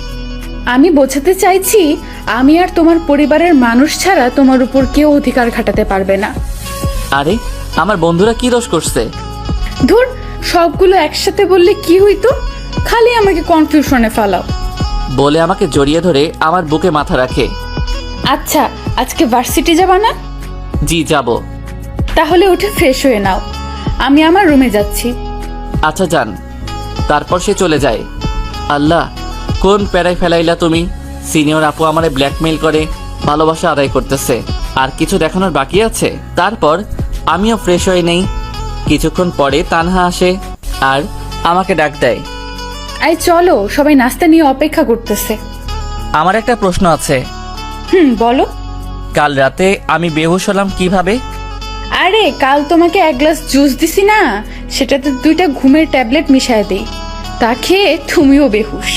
আমি বোঝাতে চাইছি, আমি আর তোমার পরিবারের মানুষ ছাড়া তোমার উপর কেউ অধিকার খাটাতে পারবে না। আরে, আমার বন্ধুরা কি দোষ করছে? ধুর, সবগুলো একসাথে বললে কি হইতো? খালি আমাকে কনফিউশনে ফেলাও। বলে আমাকে জড়িয়ে ধরে আমার বুকে মাথা রাখে। আচ্ছা, আজকে ভার্সিটি যাবা না? জি যাব। তাহলে উঠে ফ্রেশ হয়ে নাও, আমি আমার রুমে যাচ্ছি। আচ্ছা যান। তারপর সে চলে যায়। আল্লাহ, কোন প্যারায় ফেলাইলা তুমি? সিনিয়র আপু আমারে ব্ল্যাকমেইল করে ভালোবাসা আদায় করতেছে, আর কিছু দেখানোর বাকি আছে। তারপর আমিও ফ্রেশ হয়ে নেই। কিছুক্ষণ পরে তানহা আসে আর আমাকে ডাক দেয়। আই চলো, সবাই নাস্তা নিয়ে অপেক্ষা করতেছে। আমার একটা প্রশ্ন আছে। বলো। কাল রাতে আমি বেহুশ হলাম কিভাবে? আরে কাল তোমাকে এক গ্লাস জুস দিছি না, সেটাতে 2টা ঘুমের ট্যাবলেট মিশায় দেই, তা খেয়ে তুমিও বেহুশ।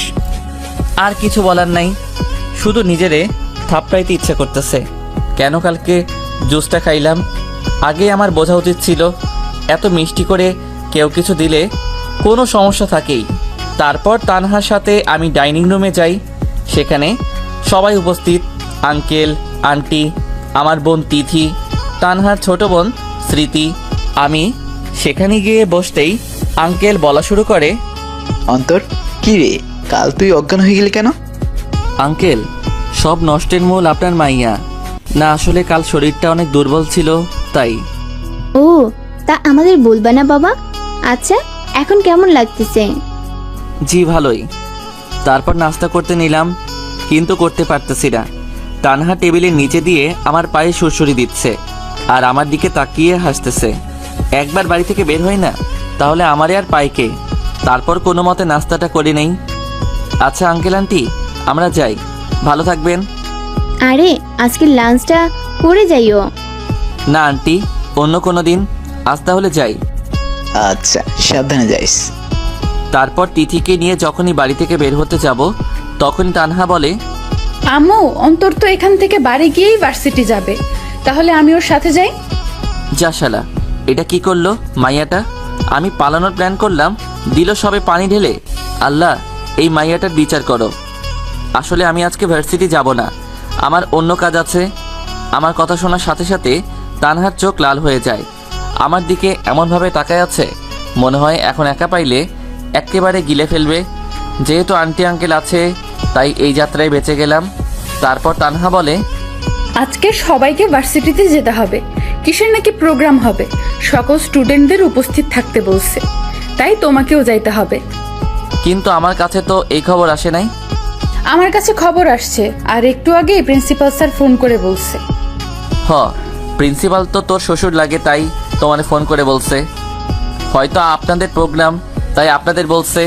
আর কিছু বলার নাই, শুধু নিজেরে থাপড়াইতে ইচ্ছে করতেছে। কেন কালকে জুসটা খাইলাম? আগে আমার বোঝা উচিত ছিল, এত মিষ্টি করে কেউ কিছু দিলে কোনো সমস্যা থাকেই। তারপর তানহার সাথে আমি ডাইনিং রুমে যাই। সেখানে সবাই উপস্থিত, আঙ্কেল, আন্টি, আমার বোন তিথি, তানহার ছোট বোন স্মৃতি। আমি সেখানে গিয়ে বসতেই আঙ্কেল বলা শুরু করে, অন্তর, কি রে, কাল তুই অজ্ঞান হয়ে গেলি কেন? আঙ্কেল, সব নষ্টের মূল আপনার মাইয়া। না, আসলে কাল শরীরটা অনেক দুর্বল ছিল তাই। ও, তা আমাদের বলবা না বাবা? আচ্ছা, এখন কেমন লাগতেছে? জি ভালোই। তারপর নাস্তা করতে নিলাম, কিন্তু করতে পারতেছি না। তানহা টেবিলের নিচে দিয়ে আমার পায়ে সুরসুরি দিচ্ছে আর আমার দিকে তাকিয়ে হাসতেছে। একবার বাড়ি থেকে বের হই না, তাহলে আমারে আর পাইকে। তারপর কোনো মতে নাস্তাটা করে নেই। আচ্ছা আঙ্কেল আন্টি, আমরা যাই, ভালো থাকবেন। আরে আজকে লাঞ্চটা করে যাইও। না আন্টি, অন্য কোনো দিন। আজ তাহলে যাই। আচ্ছা, সাবধানে যাইস। তারপর তিথিকে নিয়ে যখনই বাড়ি থেকে বের হতে যাব, তখনই তানহা বলে, আম্মু, অন্তর তো এখান থেকে বাড়ি গিয়েই ভার্সিটি যাবে, তাহলে আমি ওর সাথে যাই। যা শালা, এটা কি করলো মাইয়াটা? আমি পালানোর প্ল্যান করলাম, দিল সবে পানি ঢেলে। আল্লাহ, এই মাইয়াটার বিচার করো। আসলে আমি আজকে ভার্সিটি যাব না, আমার অন্য কাজ আছে। আমার কথা শোনার সাথে সাথে তানহার চোখ লাল হয়ে যায়। আমার দিকে এমনভাবে তাকায় আছে, মনে হয় এখন একা পাইলে একেবারে গিলে ফেলবে। যেহেতু আন্টি আঙ্কেল আছে, তাই এই যাত্রায় বেঁচে গেলাম। তারপর তানহা বলে, আজকে সবাইকে ভার্সিটিতে যেতে হবে, কিসের নাকি প্রোগ্রাম হবে, সকল স্টুডেন্টদের উপস্থিত থাকতে বলছে, তাই তোমাকেও যাইতে হবে। কিন্তু আমার কাছে তো এই খবর আসে নাই। আমার কাছে খবর আসছে, আর একটু আগে প্রিন্সিপাল স্যার ফোন করে বলছে। প্রিন্সিপাল তো তোর শ্বশুর লাগে, তাই তোমার ফোন করে বলছে। হয়তো আপনাদের প্রোগ্রাম, তাই আপনাদের বলছে,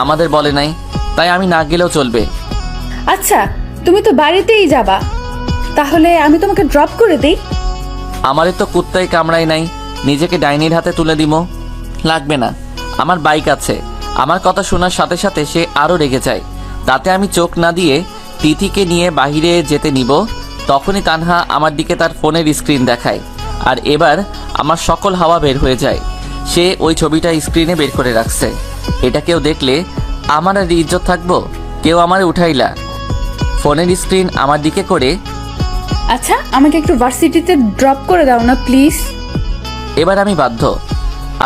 আমাদের বলে নাই, তাই আমি না গেলেও চলবে। আচ্ছা, তুমি তো বাড়িতেই যাবা, তাহলে আমি তোমাকে ড্রপ করে দেই। আমারে তো কুত্তায় কামড়াই নাই, নিজেকে ডাইনির হাতে তুলে দিব। লাগবে না, আমার বাইক আছে। আমার কথা শোনার সাথে সাথে সে আরও রেগে যায়। তাতে আমি চোখ না দিয়ে তিথিকে নিয়ে বাহিরে যেতে নিব, তখনই তানহা আমার দিকে তার ফোনের স্ক্রিন দেখায়, আর এবার আমার সকল হাওয়া বের হয়ে যায়। সে ওই ছবিটা স্ক্রিনে বের করে রাখছে। এটা কেউ দেখলে আমার আর ইজ্জত থাকবো? কেউ আমারে উঠাইলা। ফোনের স্ক্রিন আমার দিকে করে, আচ্ছা, আমাকে একটু ভার্সিটিতে ড্রপ করে দাও না প্লিজ। এবার আমি বাধ্য।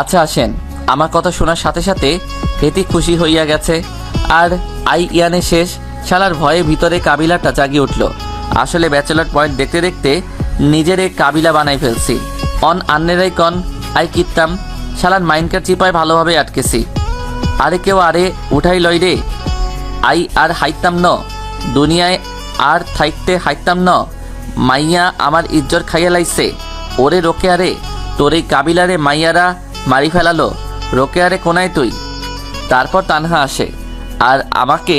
আচ্ছা আসেন। আমার কথা শোনার সাথে সাথে হেতি খুশি হইয়া গেছে, আর ইয়ানে শেষ। শালার ভয়ে ভিতরে কাবিলাটা জাগিয়ে উঠল। আসলে ব্যাচেলর পয়েন্ট দেখতে দেখতে নিজের এক কাবিলা বানাই ফেলছি। অন আন্নেরাই কন আই কিত্তাম, শালার মাইন্ডকার চিপায় ভালোভাবে আটকেছি। আরে কেউ আরে উঠাই লই রে, আই আর হাইতাম ন দুনিয়ায়, আর থাইতে হাইতাম ন। মাইয়া আমার ইজ্জত খাইয়া লাইছে। ওরে রোকে আরে, তোর এই কাবিলারে মাইয়ারা মারি ফেলালো। রোকে আরে কোনায় তুই। তারপর তানহা আসে আর আমাকে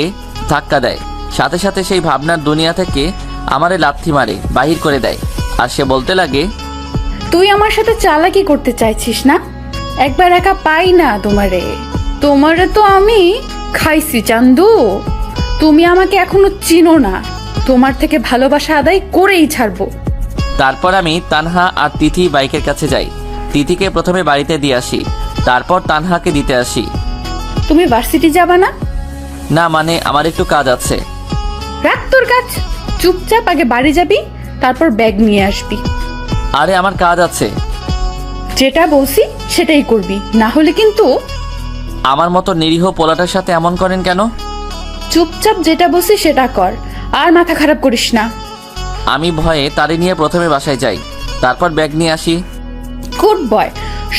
ধাক্কা দেয়। সাথে সাথে সেই ভাবনার দুনিয়া থেকে আমারে লাথি মারে, বাহির করে দেয়। আর সে বলতে লাগে, তুই আমার সাথে চালাকি করতে চাইছিস না? একবার একা পাই না তোমারে তো আমি খাইছি চান্দু। তুমি আমাকে এখনো চিনো না, তোমার থেকে ভালোবাসা আদায় করেই ছাড়বো। তারপর আমি তানহা আর তিথি বাইকের কাছে যাই। তিথিকে প্রথমে বাড়িতে দিয়ে আসি, তারপর তানহাকে দিতে আসি। তুমি ভার্সিটি যাবা না? না মানে আমার একটু কাজ আছে। রাখ তোর কাজ, চুপচাপ আগে বাড়ি যাবি, তারপর ব্যাগ নিয়ে আসবি। আরে আমার কাজ আছে। যেটা বলছি সেটাই করবি, না হলে কিন্তু আমার মতো নিরীহ পোলাটার সাথে এমন করেন কেন? চুপচাপ যেটা বলছি সেটা কর, আর মাথা খারাপ করিস না। আমি ভয়ে তারে নিয়ে প্রথমে বাসায় যাই, তারপর ব্যাগ নিয়ে আসি। গুড বয়,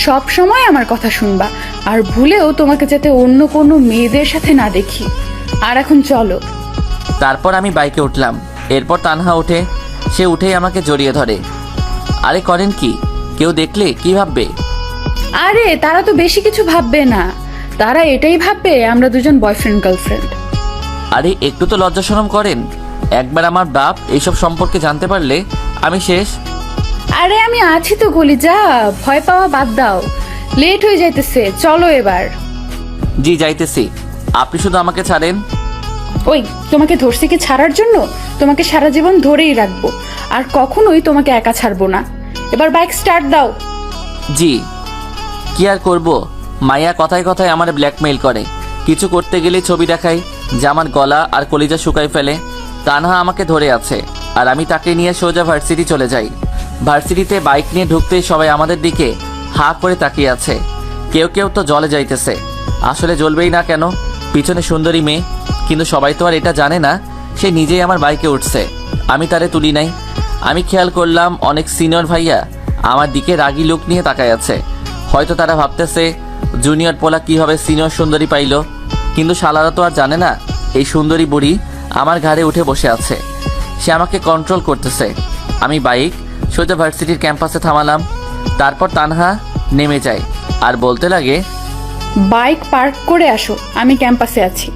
সব সময় আমার কথা শুনবা, আর ভুলেও তোমাকে যাতে অন্য কোনো মেয়েদের সাথে না দেখি। আর এখন চলো। তারপর আমি বাইকে উঠলাম। এরপর তানহা ওঠে। সে উঠেই আমাকে জড়িয়ে ধরে। আরে করেন কি? কেউ দেখলে কি ভাববে? আরে তারা তো বেশি কিছু ভাববে না, তারা এটাই ভাববে আমরা দুজন বয়ফ্রেন্ড গার্লফ্রেন্ড। আরে একটু তো লজ্জা শরম করেন। একবার আমার বাপ এইসব সম্পর্কে জানতে পারলে আমি শেষ। আরে আমি আছি তো গলি, যা ভয় পাওয়া বাদ দাও, লেট হয়ে যাইতেছে, চলো এবার। জি যাইতেছি, আপনি শুধু আমাকে ছাড়েন। ওই তোমাকে ধরছি কি ছাড়ার জন্য? তোমাকে সারা জীবন ধরেই রাখবো, আর কখনোই তোমাকে একা ছাড়বো না। এবার বাইক স্টার্ট দাও। জি। কি আর করব, মাইয়া কথায় কথায় আমার ব্ল্যাকমেইল করে। কিছু করতে গেলে ছবি দেখাই যে আমার গলা আর কলিজা শুকাই ফেলে। তানহা আমাকে ধরে আছে, আর আমি তাকে নিয়ে সোজা ভার্সিটি চলে যাই। ভার্সিটিতে বাইক নিয়ে ঢুকতেই সবাই আমাদের দিকে হা করে তাকিয়ে আছে। কেউ কেউ তো জলে যাইতেছে। আসলে জ্বলবেই না কেন, পিছনে সুন্দরী মেয়ে। কিন্তু সবাই তো আর এটা জানে না সে নিজেই আমার বাইকে উঠছে, আমি তারে তুলি নাই। আমি খেয়াল করলাম অনেক সিনিয়র ভাইয়া আমার দিকে রাগী লুক নিয়ে তাকায় আছে। হয়তো তারা ভাবতেছে জুনিয়র পোলা কীভাবে সিনিয়র সুন্দরী পাইল। কিন্তু শালারা তো আর জানে না এই সুন্দরী বুড়ি আমার ঘাড়ে উঠে বসে আছে। সে আমাকে কন্ট্রোল করতেছে। আমি বাইক সোজা ভার্সিটির ক্যাম্পাসে থামালাম। তারপর তানহা নেমে যায় আর বলতে লাগে, বাইক পার্ক করে আসো, আমি ক্যাম্পাসে আছি।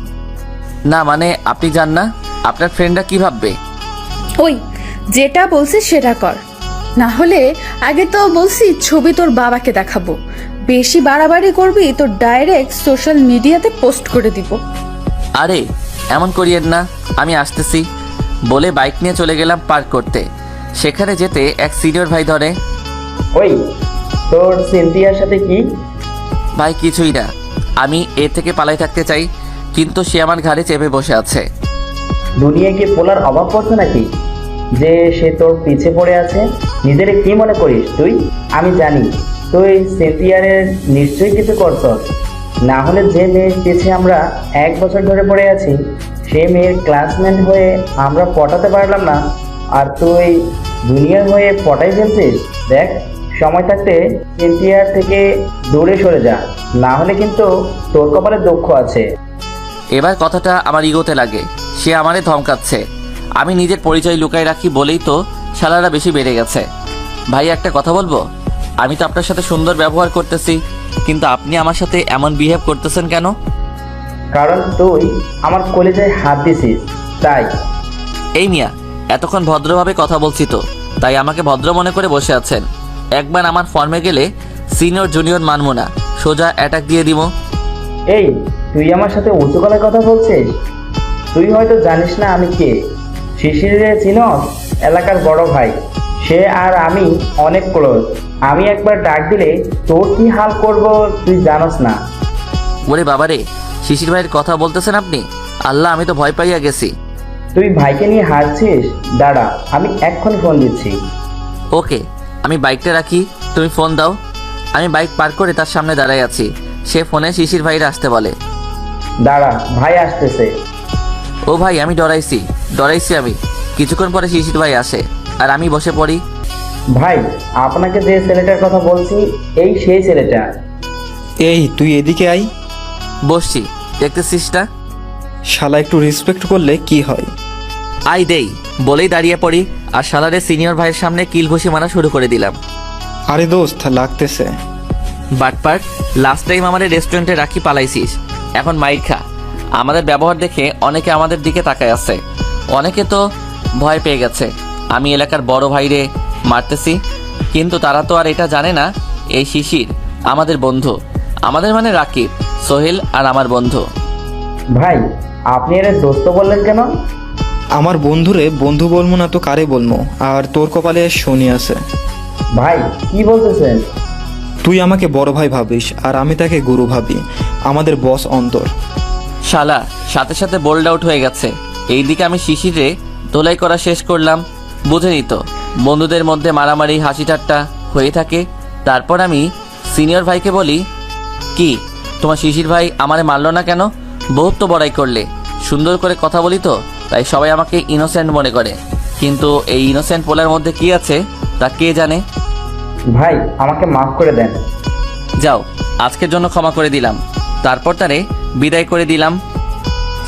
না মানে আপনি জান না, আপনার ফ্রেন্ডরা কি ভাববে? ওই যেটা বলছিস সেটা কর, না হলে আগে তো বলছি ছবি তোর বাবাকে দেখাবো। বেশি বাড়াবাড়ি করবি তো ডাইরেক্ট সোশ্যাল মিডিয়াতে পোস্ট করে দিব। আরে এমন করিয়েন না, আমি আসতেছি বলে বাইক নিয়ে চলে গেলাম পার্ক করতে। সেখানে যেতে এক সিনিয়র ভাই ধরে, ওই তোর সিনথিয়ার সাথে কি? ভাই কিছুই না, আমি এর থেকে পালাই থাকতে চাই, কিন্তু সে আমার ঘাড়ে চেপে বসে আছে। দুনিয়ায় কি পোলার অভাব পড়ছে নাকি যে সে তোর পিছে পড়ে আছে? নিজের কি মনে করিস তুই? আমি জানি তুই সিনথিয়ারের নিশ্চয়ই কিছু করছস, না হলে যে মেয়ের পিছে আমরা 1 বছর ধরে পড়ে আছি সেই মেয়ের ক্লাসমেট হয়ে আমরা পটাতে পারলাম না, আর তুই দুনিয়ার হয়ে পটাই ফেলছিস। দেখ, সময় থাকতে সিনথিয়ার থেকে দূরে সরে যা, না হলে কিন্তু তোর কপালে দুঃখ আছে। এবার কথাটা আমার ইগোতে লাগে। সে আমারে ধমকাচ্ছে। আমি নিজের পরিচয় লুকায় রাখি বলেই তো শালারা বেশি বেড়ে গেছে। ভাই একটা কথা বলবো? আমি তো আপনার সাথে সুন্দর ব্যবহার করতেছি, কিন্তু আপনি আমার সাথে এমন বিহেভ করতেছেন কেন? কারণ তুই আমার কলেজায় হাত দিছিস তাই। এই মিয়া, এতক্ষণ ভদ্রভাবে কথা বলছি তো, তাই আমাকে ভদ্র মনে করে বসে আছেন। একবার আমার ফর্মে গেলে সিনিয়র জুনিয়র মানবো না, সোজা অ্যাটাক দিয়ে দিব। এই তুই আমার সাথে উঁচু গলায় কথা বলছিস? তুই হয়তো জানিস না আমি কে। শিশিরে চিনস? এলাকার বড় ভাই। সে আর আমি অনেক ক্লোজ। আমি একবার ডাক দিলে তোর কি হাল করব তুই জানোস না। ওরে বাবারে, শিশির ভাইয়ের কথা বলতেছেন আপনি? আল্লাহ, আমি তো ভয় পাইয়া গেছি। তুই ভাইকে নিয়ে হারছিস? দাঁড়া, আমি এক্ষুনি ফোন দিচ্ছি। ওকে, আমি বাইকটা রাখি, তুমি ফোন দাও। আমি বাইক পার্ক করে তার সামনে দাঁড়াই আছি। সে ফোনে শিশির ভাইরা আসতে বলে। দাঁড়া, ভাই আসতেছে। ও ভাই, আমি ডরাইছি আমি। কিছুক্ষণ পরে শিশির ভাই আসে আর আমি বসে পড়ি। ভাই, আপনাকে যে ছেলেটার কথা বলছি এই সেই ছেলেটা। এই তুই এদিকে আই। বসছি, দেখতেছিস না? শালা একটু রেসপেক্ট করলে কি হয়? আই দেই বলেই দাঁড়িয়ে পড়ি, আর শালারে সিনিয়র ভাইয়ের সামনে কিল ঘুষি মারা শুরু করে দিলাম। আরে দোস্ত, লাগতেছে। বাটপার, লাস্ট টাইম আমাদের রেস্টুরেন্টে রাখি পালাইছিস, এখন মাইর খা। আমাদের ব্যবহার দেখে অনেকে আমাদের দিকে তাকায় আছে। অনেকে তো ভয় পেয়ে গেছে আমি এলাকার বড় ভাইরে মারতেছি, কিন্তু তারা তো আর এটা জানে না এই শিশির আমাদের বন্ধু। আমাদের মানে রাকিব, সোহেল আর আমার বন্ধু। ভাই, আপনি এর দোস্ত বললেন কেন? আমার বন্ধুরে বন্ধু বলবো না তো কারে বলবো? আর তোর কপালে শনি আছে। ভাই কি বলতেছেন? তুই আমাকে বড় ভাই ভাবিস আর আমি তাকে গুরু ভাবি। আমাদের বস অন্তর। শালা সাথে সাথে বোল্ড আউট হয়ে গেছে। এইদিকে আমি শিশিরে ধোলাই করা শেষ করলাম। বুঝেনি তো, বন্ধুদের মধ্যে মারামারি হাসি ঠাট্টা হয়ে থাকে। তারপর আমি সিনিয়র ভাইকে বলি, কি তোমার শিশির ভাই আমারে মারলো না কেন? বহুত তো বড়াই করলে। সুন্দর করে কথা বলি তো, তাই সবাই আমাকে ইনোসেন্ট মনে করে। কিন্তু এই ইনোসেন্ট পোলার মধ্যে কি আছে তা কে জানে। ভাই আমাকে মাফ করে দেন। যাও, আজকের জন্য ক্ষমা করে দিলাম। তারপর তারে বিদায় করে দিলাম।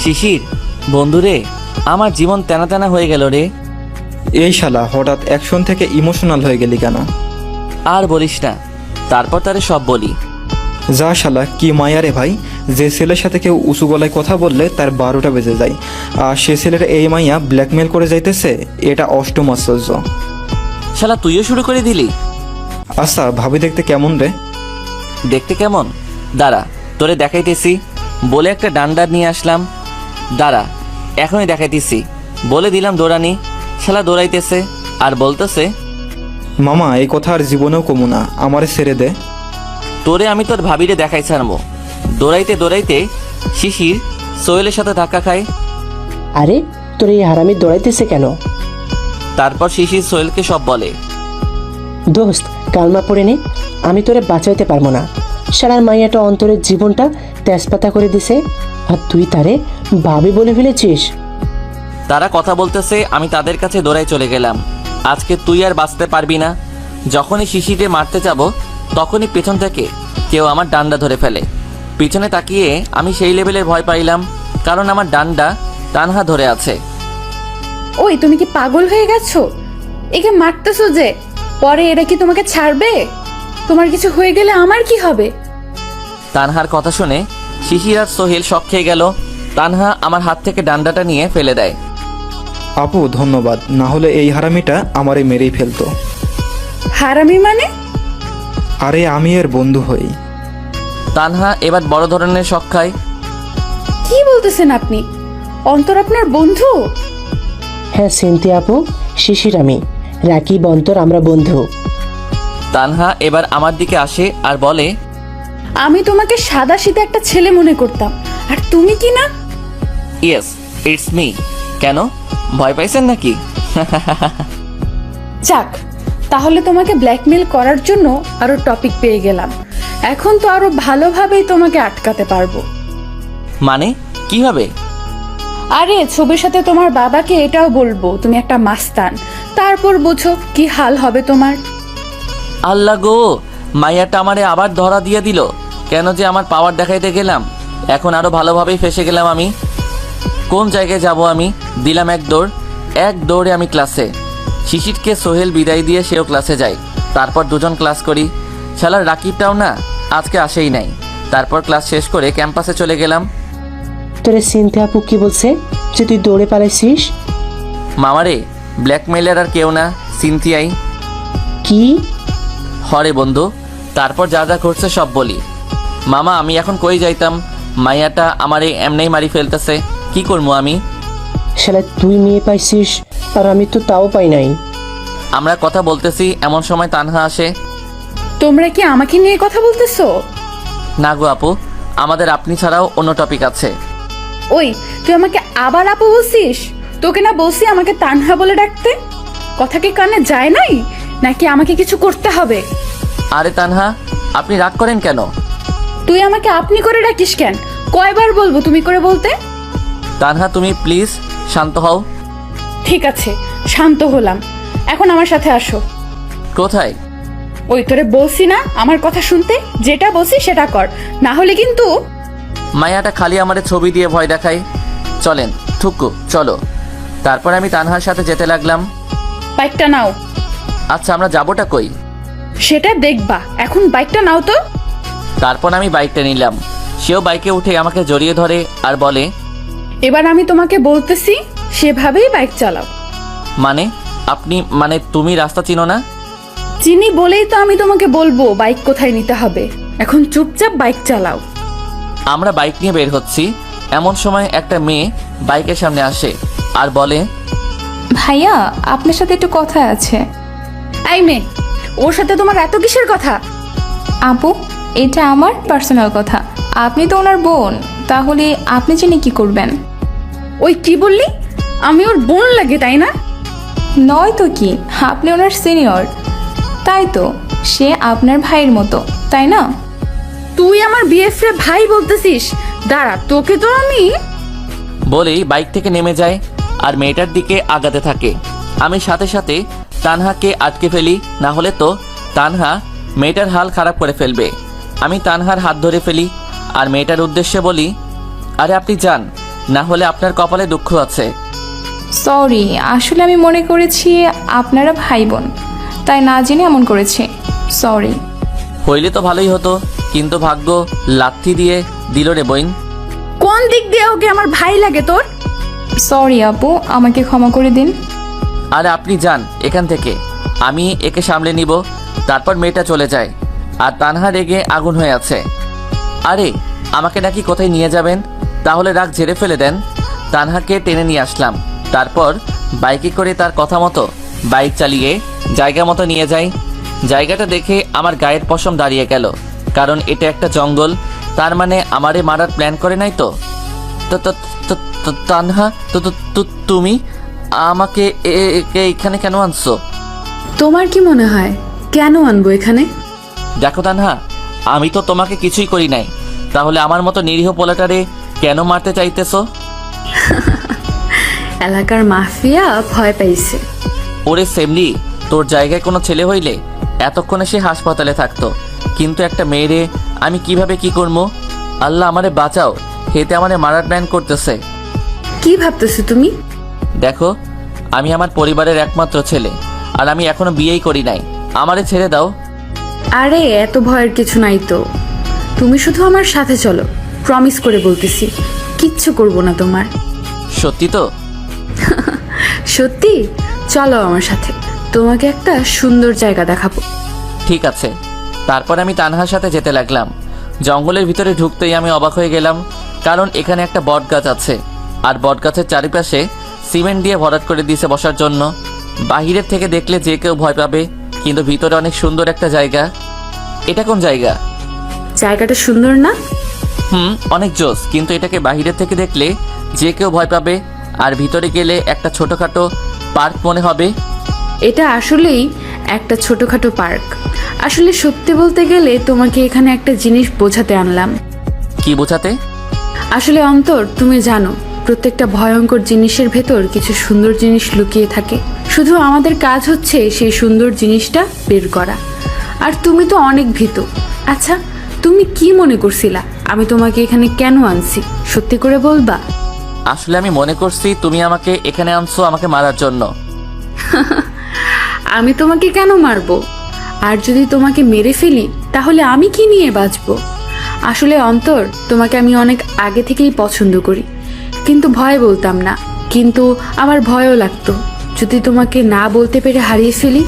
শিশির বন্ধুরে, আমার জীবন তেনা তেনা হয়ে গেল রে। এই শালা হঠাৎ অ্যাকশন থেকে ইমোশনাল হয়ে গেলি কেন? আর বলিস না। তারপর তারে সব বলি। যা শালা, কি মায়া রে ভাই, যে ছেলের সাথে কেউ উঁচু গলায় কথা বললে তার 12টা বেজে যায়, আর সে ছেলের এই মাইয়া ব্ল্যাকমেল করে যাইতেছে, এটা অষ্টম আশ্চর্য। শালা তুইও শুরু করে দিলি? আচ্ছা ভাবি দেখতে কেমন রে? দেখতে কেমন? দাঁড়া তোরে দেখাইতেছি। বলে একটা ডান্ডা নিয়ে আসলাম। দাঁড়া এখনই দেখাইতেছি। বলে দিলাম দৌড়ানি। শালা দৌড়াইতেছে আর বলতেছে, মামা এই কথা আর জীবনেও কমু না, আমারে ছেড়ে দে। তোরে আমি তোর ভাবিরে দেখাই ছাড়বো। দৌড়াইতে দৌড়াইতে শিশির সোহেলের সাথে ধাক্কা খায়। আরে তোর এই হারামি দৌড়াইতেছে কেন? তারপর শিশির সোহেলকে সব বলে। দোস্ত কালমা পড়ে নে, আমি তোরে বাঁচাইতে পারবো না। শালার মাইয়াটা অন্তরের জীবনটা তেজপাতা করে দিছে, আর তুই তারে ভাবি বলে ফেলেছিস। তারা কথা বলতেছে, আমি তাদের কাছে দৌড়াই চলে গেলাম। আজকে তুই আর বাঁচতে পারবি না। যখনই শিশিরে মারতে যাব তখনই পেছন থেকে কেউ আমার ডান্ডা ধরে ফেলে। পিছনে তাকিয়ে আমি সেই লেভেলের ভয় পাইলাম, কারণ আমার ডান্ডা তানহা ধরে আছে। ওই তুমি কি পাগল হয়ে গেছো? একে মারতেছো যে, পরে এরা কি তোমাকে ছাড়বে? তোমার কিছু হয়ে গেলে আমার কি হবে? তানহার কথা শুনে শিশির আর সোহেল শক খেয়ে গেল। তানহা আমার হাত থেকে ডান্ডাটা নিয়ে ফেলে দেয়। আপু ধন্যবাদ, না হলে এই হারামিটা আমারে মেরেই ফেলতো। হারামি মানে? আরে আমি এর বন্ধু হই। তানহা এবার বড় ধরনের শক খায়। কি বলতেছেন আপনি? অন্তর আপনার বন্ধু? হ্যাঁ সিনথিয়া আপু, শিশির আমি, রাকিব অন্তর আমরা বন্ধু। তানহা এবার আমার দিকে আসে আর বলে, আমি তোমাকে সাদা সিধা একটা ছেলে মনে করতাম, আর তুমি কি না? Yes it's me. কেন ভয় পাইছেন নাকি? যাক, তাহলে তোমাকে ব্ল্যাকমেল করার জন্য আরো টপিক পেয়ে গেলাম। এখন তো আরো ভালোভাবেই তোমাকে আটকাতে পারবো। মানে কিভাবে? আরে ছবির সাথে তোমার বাবাকে এটাও বলবো তুমি একটা মাস্তান, তারপর বুঝো কি হাল হবে তোমার। আল্লাহ গো, মাইয়াটা আমারে আবার ধরা দিয়ে দিল। কেন যে আমার পাওয়ার দেখাইতে গেলাম, এখন আরো ভালোভাবেই ফেসে গেলাম আমি। কোন জায়গায় যাব আমি? দিলাম এক দৌড়ে আমি ক্লাসে। শিশিরকে সোহেল বিদায় দিয়ে সেও ক্লাসে যায়। তারপর দুজন ক্লাস করি। শালার রাকিবটাও না আজকে আসেই নাই। তারপর ক্লাস শেষ করে ক্যাম্পাসে চলে গেলাম। তোরে সিনথিয়া আপু কি বলছে যে তুই দৌড়ে পালাইছিস? মামারে, ব্ল্যাকমেলার আর কেউ না, সিনথিয়াই। কি? হরে বন্ধু। তারপর যা যা করছে সব বলি। মামা আমি এখন কই যাইতাম? মাইয়াটা আমারে এমনি মারি ফেলতেছে, কি করবো আমি? শালা তুই মেয়ে পাইছিস আর আমি তো তাও পাই নাই। আমরা কথা বলতেছি এমন সময় তানহা আসে। তোমরা কি আমাকে নিয়ে কথা বলতেছো? না গো আপু, আমাদের আপনি ছাড়াও অন্য টপিক আছে। ওই তুই আমাকে আবার আপু বলছিস? তোকে না বলছি আমাকে তানহা বলে ডাকতে? কথা কি কানে যায় নাই নাকি আমাকে কিছু করতে হবে? আরে তানহা, আপনি রাগ করেন কেন? তুই আমাকে আপনি করে ডাকিস কেন? কয়বার বলবো তুমি করে বলতে? তানহা তুমি প্লিজ শান্ত হও। ঠিক আছে, শান্ত হলাম। এখন আমার সাথে আসো। কোথায়? ওই তোরে বলছি না আমার কথা শুনতে, যেটা বলছি সেটা কর, না হলে কিন্তু। মায়াটা খালি আমারে ছবি দিয়ে ভয় দেখায়। চলেন ঠুকু চলো। তারপর আমি তানহার সাথে যেতে লাগলাম। বাইকটা নাও। আচ্ছা আমরা যাবোটা কই? সেটা দেখবা, এখন বাইকটা নাও তো। তারপর আমি বাইকটা নিলাম। সেও বাইকে উঠে আমাকে জড়িয়ে ধরে আর বলে, এবার আমি তোমাকে বলতেছি সেভাবেই বাইক চালাও। মানে আপনি মানে তুমি রাস্তা চিনো না? চিনি বলেই তো আমি তোমাকে বলবো বাইক কোথায় নিতে হবে। এখন চুপচাপ বাইক চালাও। আমরা বাইক নিয়ে বের হচ্ছি, এমন সময় একটা মেয়ে বাইকের সামনে আসে আর বলে, ভাইয়া আপনার সাথে একটু কথা আছে। এই মেয়ে, ওর সাথে তোমার এত কিসের কথা? আপু এটা আমার পার্সোনাল কথা, আপনি তো ওনার বোন, তাহলে আপনি জেনে কি করবেন? ওই কি বললি? আমি ওর বোন লাগে তাই না? নয় তো কি, আপনি ওনার সিনিয়র, তাই তো সে আপনার ভাইয়ের মতো, তাই না? তুই আমার বিএফ রে ভাই বলতেছিস? দাঁড়া, তোকে তো আমি। বলেই বাইক থেকে নেমে যায় আর মেয়েটার দিকে আগাতে থাকে। আমি সাথে সাথে তানহাকে আটকে ফেলি, না হলে তো তানহা মেয়েটার হাল খারাপ করে ফেলবে। আমি তানহার হাত ধরে ফেলি আর মেয়েটার উদ্দেশ্যে বলি, আরে আপনি যান, না হলে আপনার কপালে দুঃখ আছে। সরি, আসলে আমি মনে করেছি আপনারা ভাই বোন, তাই না জেনে এমন করেছি। সরি। হইলে তো ভালোই হতো, কিন্তু ভাগ্য লাথি দিয়ে দিল রে বইন। কোন দিক দিয়ে ওকে আমার ভাই লাগে তোর? সরি আপু, আমাকে ক্ষমা করে দিন। আরে আপনি যান এখান থেকে, আমি একে সামলে নিব। তারপর মেয়েটা চলে যায় আর তানহা রেগে আগুন হয়ে আছে। আরে আমাকে নাকি কোথায় নিয়ে যাবেন? তাহলে রাগ ঝেড়ে ফেলে দেন। তানহাকে টেনে নিয়ে আসলাম, তারপর বাইকে করে তার কথা মতো বাইক চালিয়ে জায়গা মতো নিয়ে যাই। জায়গাটা দেখে আমার গায়ের পশম দাঁড়িয়ে গেল, কারণ এটা একটা জঙ্গল। তার মানে আমারে মারার প্ল্যান করে নাই তো? তানহা, তুমি আমাকে এখানে কেন আনছো? তোমার কি মনে হয় কেন আনবো এখানে? দেখো তানহা, আমি তো তোমাকে কিছুই করি নাই, তাহলে আমার মতো নিরীহ পোলাটারে কেন মারতে চাইতেছো? এলাকার মাফিয়া ভয় পাইছে। ওরে সেমলি, তোর জায়গায় কোনো ছেলে হইলে এতক্ষণে সে হাসপাতালে থাকতো, কিন্তু একটা মেয়েরে আমি কিভাবে কি করবো? আল্লাহ আমারে বাঁচাও, হেতে আমারে মারার প্ল্যান করতেছে। কি ভাবতেছো তুমি? দেখো, আমি আমার পরিবারের একমাত্র ছেলে, আর আমি এখনো বিয়েই করি নাই। আমারে ছেড়ে দাও। আরে এত ভয়ের কিছু নাই তো, তুমি শুধু আমার সাথে চলো, প্রমিস করে বলতেছি কিচ্ছু করব না তোমার। সত্যি তো? সত্যি, চলো আমার সাথে, তোমাকে একটা সুন্দর জায়গা দেখাবো। ঠিক আছে। তারপর আমি তানহার সাথে যেতে লাগলাম। জঙ্গলের ভিতরে ঢুকতেই আমি অবাক হয়ে গেলাম, কারণ এখানে একটা বট গাছ আছে, আর বট গাছের চারিপাশে সিমেন্ট দিয়ে ভরাট করে দিয়েছে বসার জন্য। বাহিরের থেকে দেখলে যে কেউ ভয় পাবে, কিন্তু ভিতরে অনেক সুন্দর একটা জায়গা। এটা কোন জায়গা? জায়গাটা সুন্দর না? অনেক জোস, কিন্তু এটাকে বাহিরের থেকে দেখলে যে কেউ ভয় পাবে, আর ভিতরে গেলে একটা ছোটখাটো পার্ক মনে হবে। এটা আসলেই একটা ছোটখাটো পার্ক। আসলে সত্যি বলতে গেলে তোমাকে এখানে একটা জিনিস বোঝাতে আনলাম। কি বোঝাতে? আসলে অন্তর, তুমি জানো প্রত্যেকটা ভয়ঙ্কর জিনিসের ভেতর কিছু সুন্দর জিনিস লুকিয়ে থাকে। শুধু আমাদের কাজ হচ্ছে সেই সুন্দর জিনিসটা বের করা। আর তুমি তো অনেক ভীতু। আচ্ছা, তুমি কি মনে করছিলা আমি তোমাকে এখানে কেন আনছি? সত্যি করে বলবা? আসলে আমি মনে করছি তুমি আমাকে এখানে আনছো আমাকে মারার জন্য। আমি তোমাকে কেন মারবো? আর যদি তোমাকে মেরে ফেলি তাহলে আমি কি নিয়ে বাঁচবো? আসলে অন্তর, তোমাকে আমি অনেক আগে থেকেই পছন্দ করি, কিন্তু ভয় বলতাম না। কিন্তু আমার ভয়ও লাগতো যদি তোমাকে না বলতে পেরে হারিয়ে ফেলি।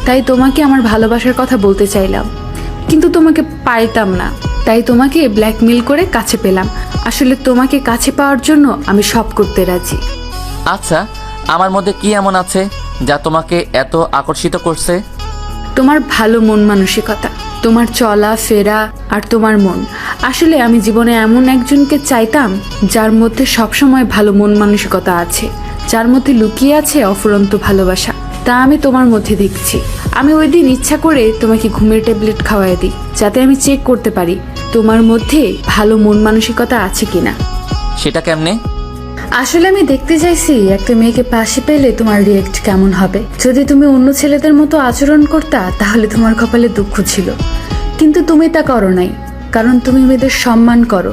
তাই তোমাকে আমার ভালোবাসার কথা বলতে চাইলাম, কিন্তু তোমাকে পাইতাম না। তাই তোমাকে ব্ল্যাকমেল করে কাছে পেলাম। আসলে তোমাকে কাছে পাওয়ার জন্য আমি সব করতে রাজি। আচ্ছা, আমার মধ্যে কি এমন আছে যা তোমাকে এত আকর্ষিত করছে? তোমার ভালো মন মানসিকতা, তোমার চলা ফেরা আর তোমার মন। আসলে আমি জীবনে এমন একজনকে চাইতাম যার মধ্যে সবসময় ভালো মন মানসিকতা আছে, যার মধ্যে লুকিয়ে আছে অফুরন্ত ভালোবাসা। তা আমি তোমার মধ্যে দেখছি। আমি ওই দিন ইচ্ছা করে তোমাকে ঘুমের ট্যাবলেট খাওয়াই দিই, যাতে আমি চেক করতে পারি তোমার মধ্যে ভালো মন মানসিকতা আছে কিনা। সেটা কেমনে? আসলে আমি দেখতে চাইছি একটা মেয়েকে পাশে পেলে তোমার রিয়েক্ট কেমন হবে। যদি তুমি অন্য ছেলেদের মতো আচরণ করতা তাহলে তোমার কপালে দুঃখ ছিল, কিন্তু তুমি তা করো নাই, কারণ তুমি মেয়েদের সম্মান করো,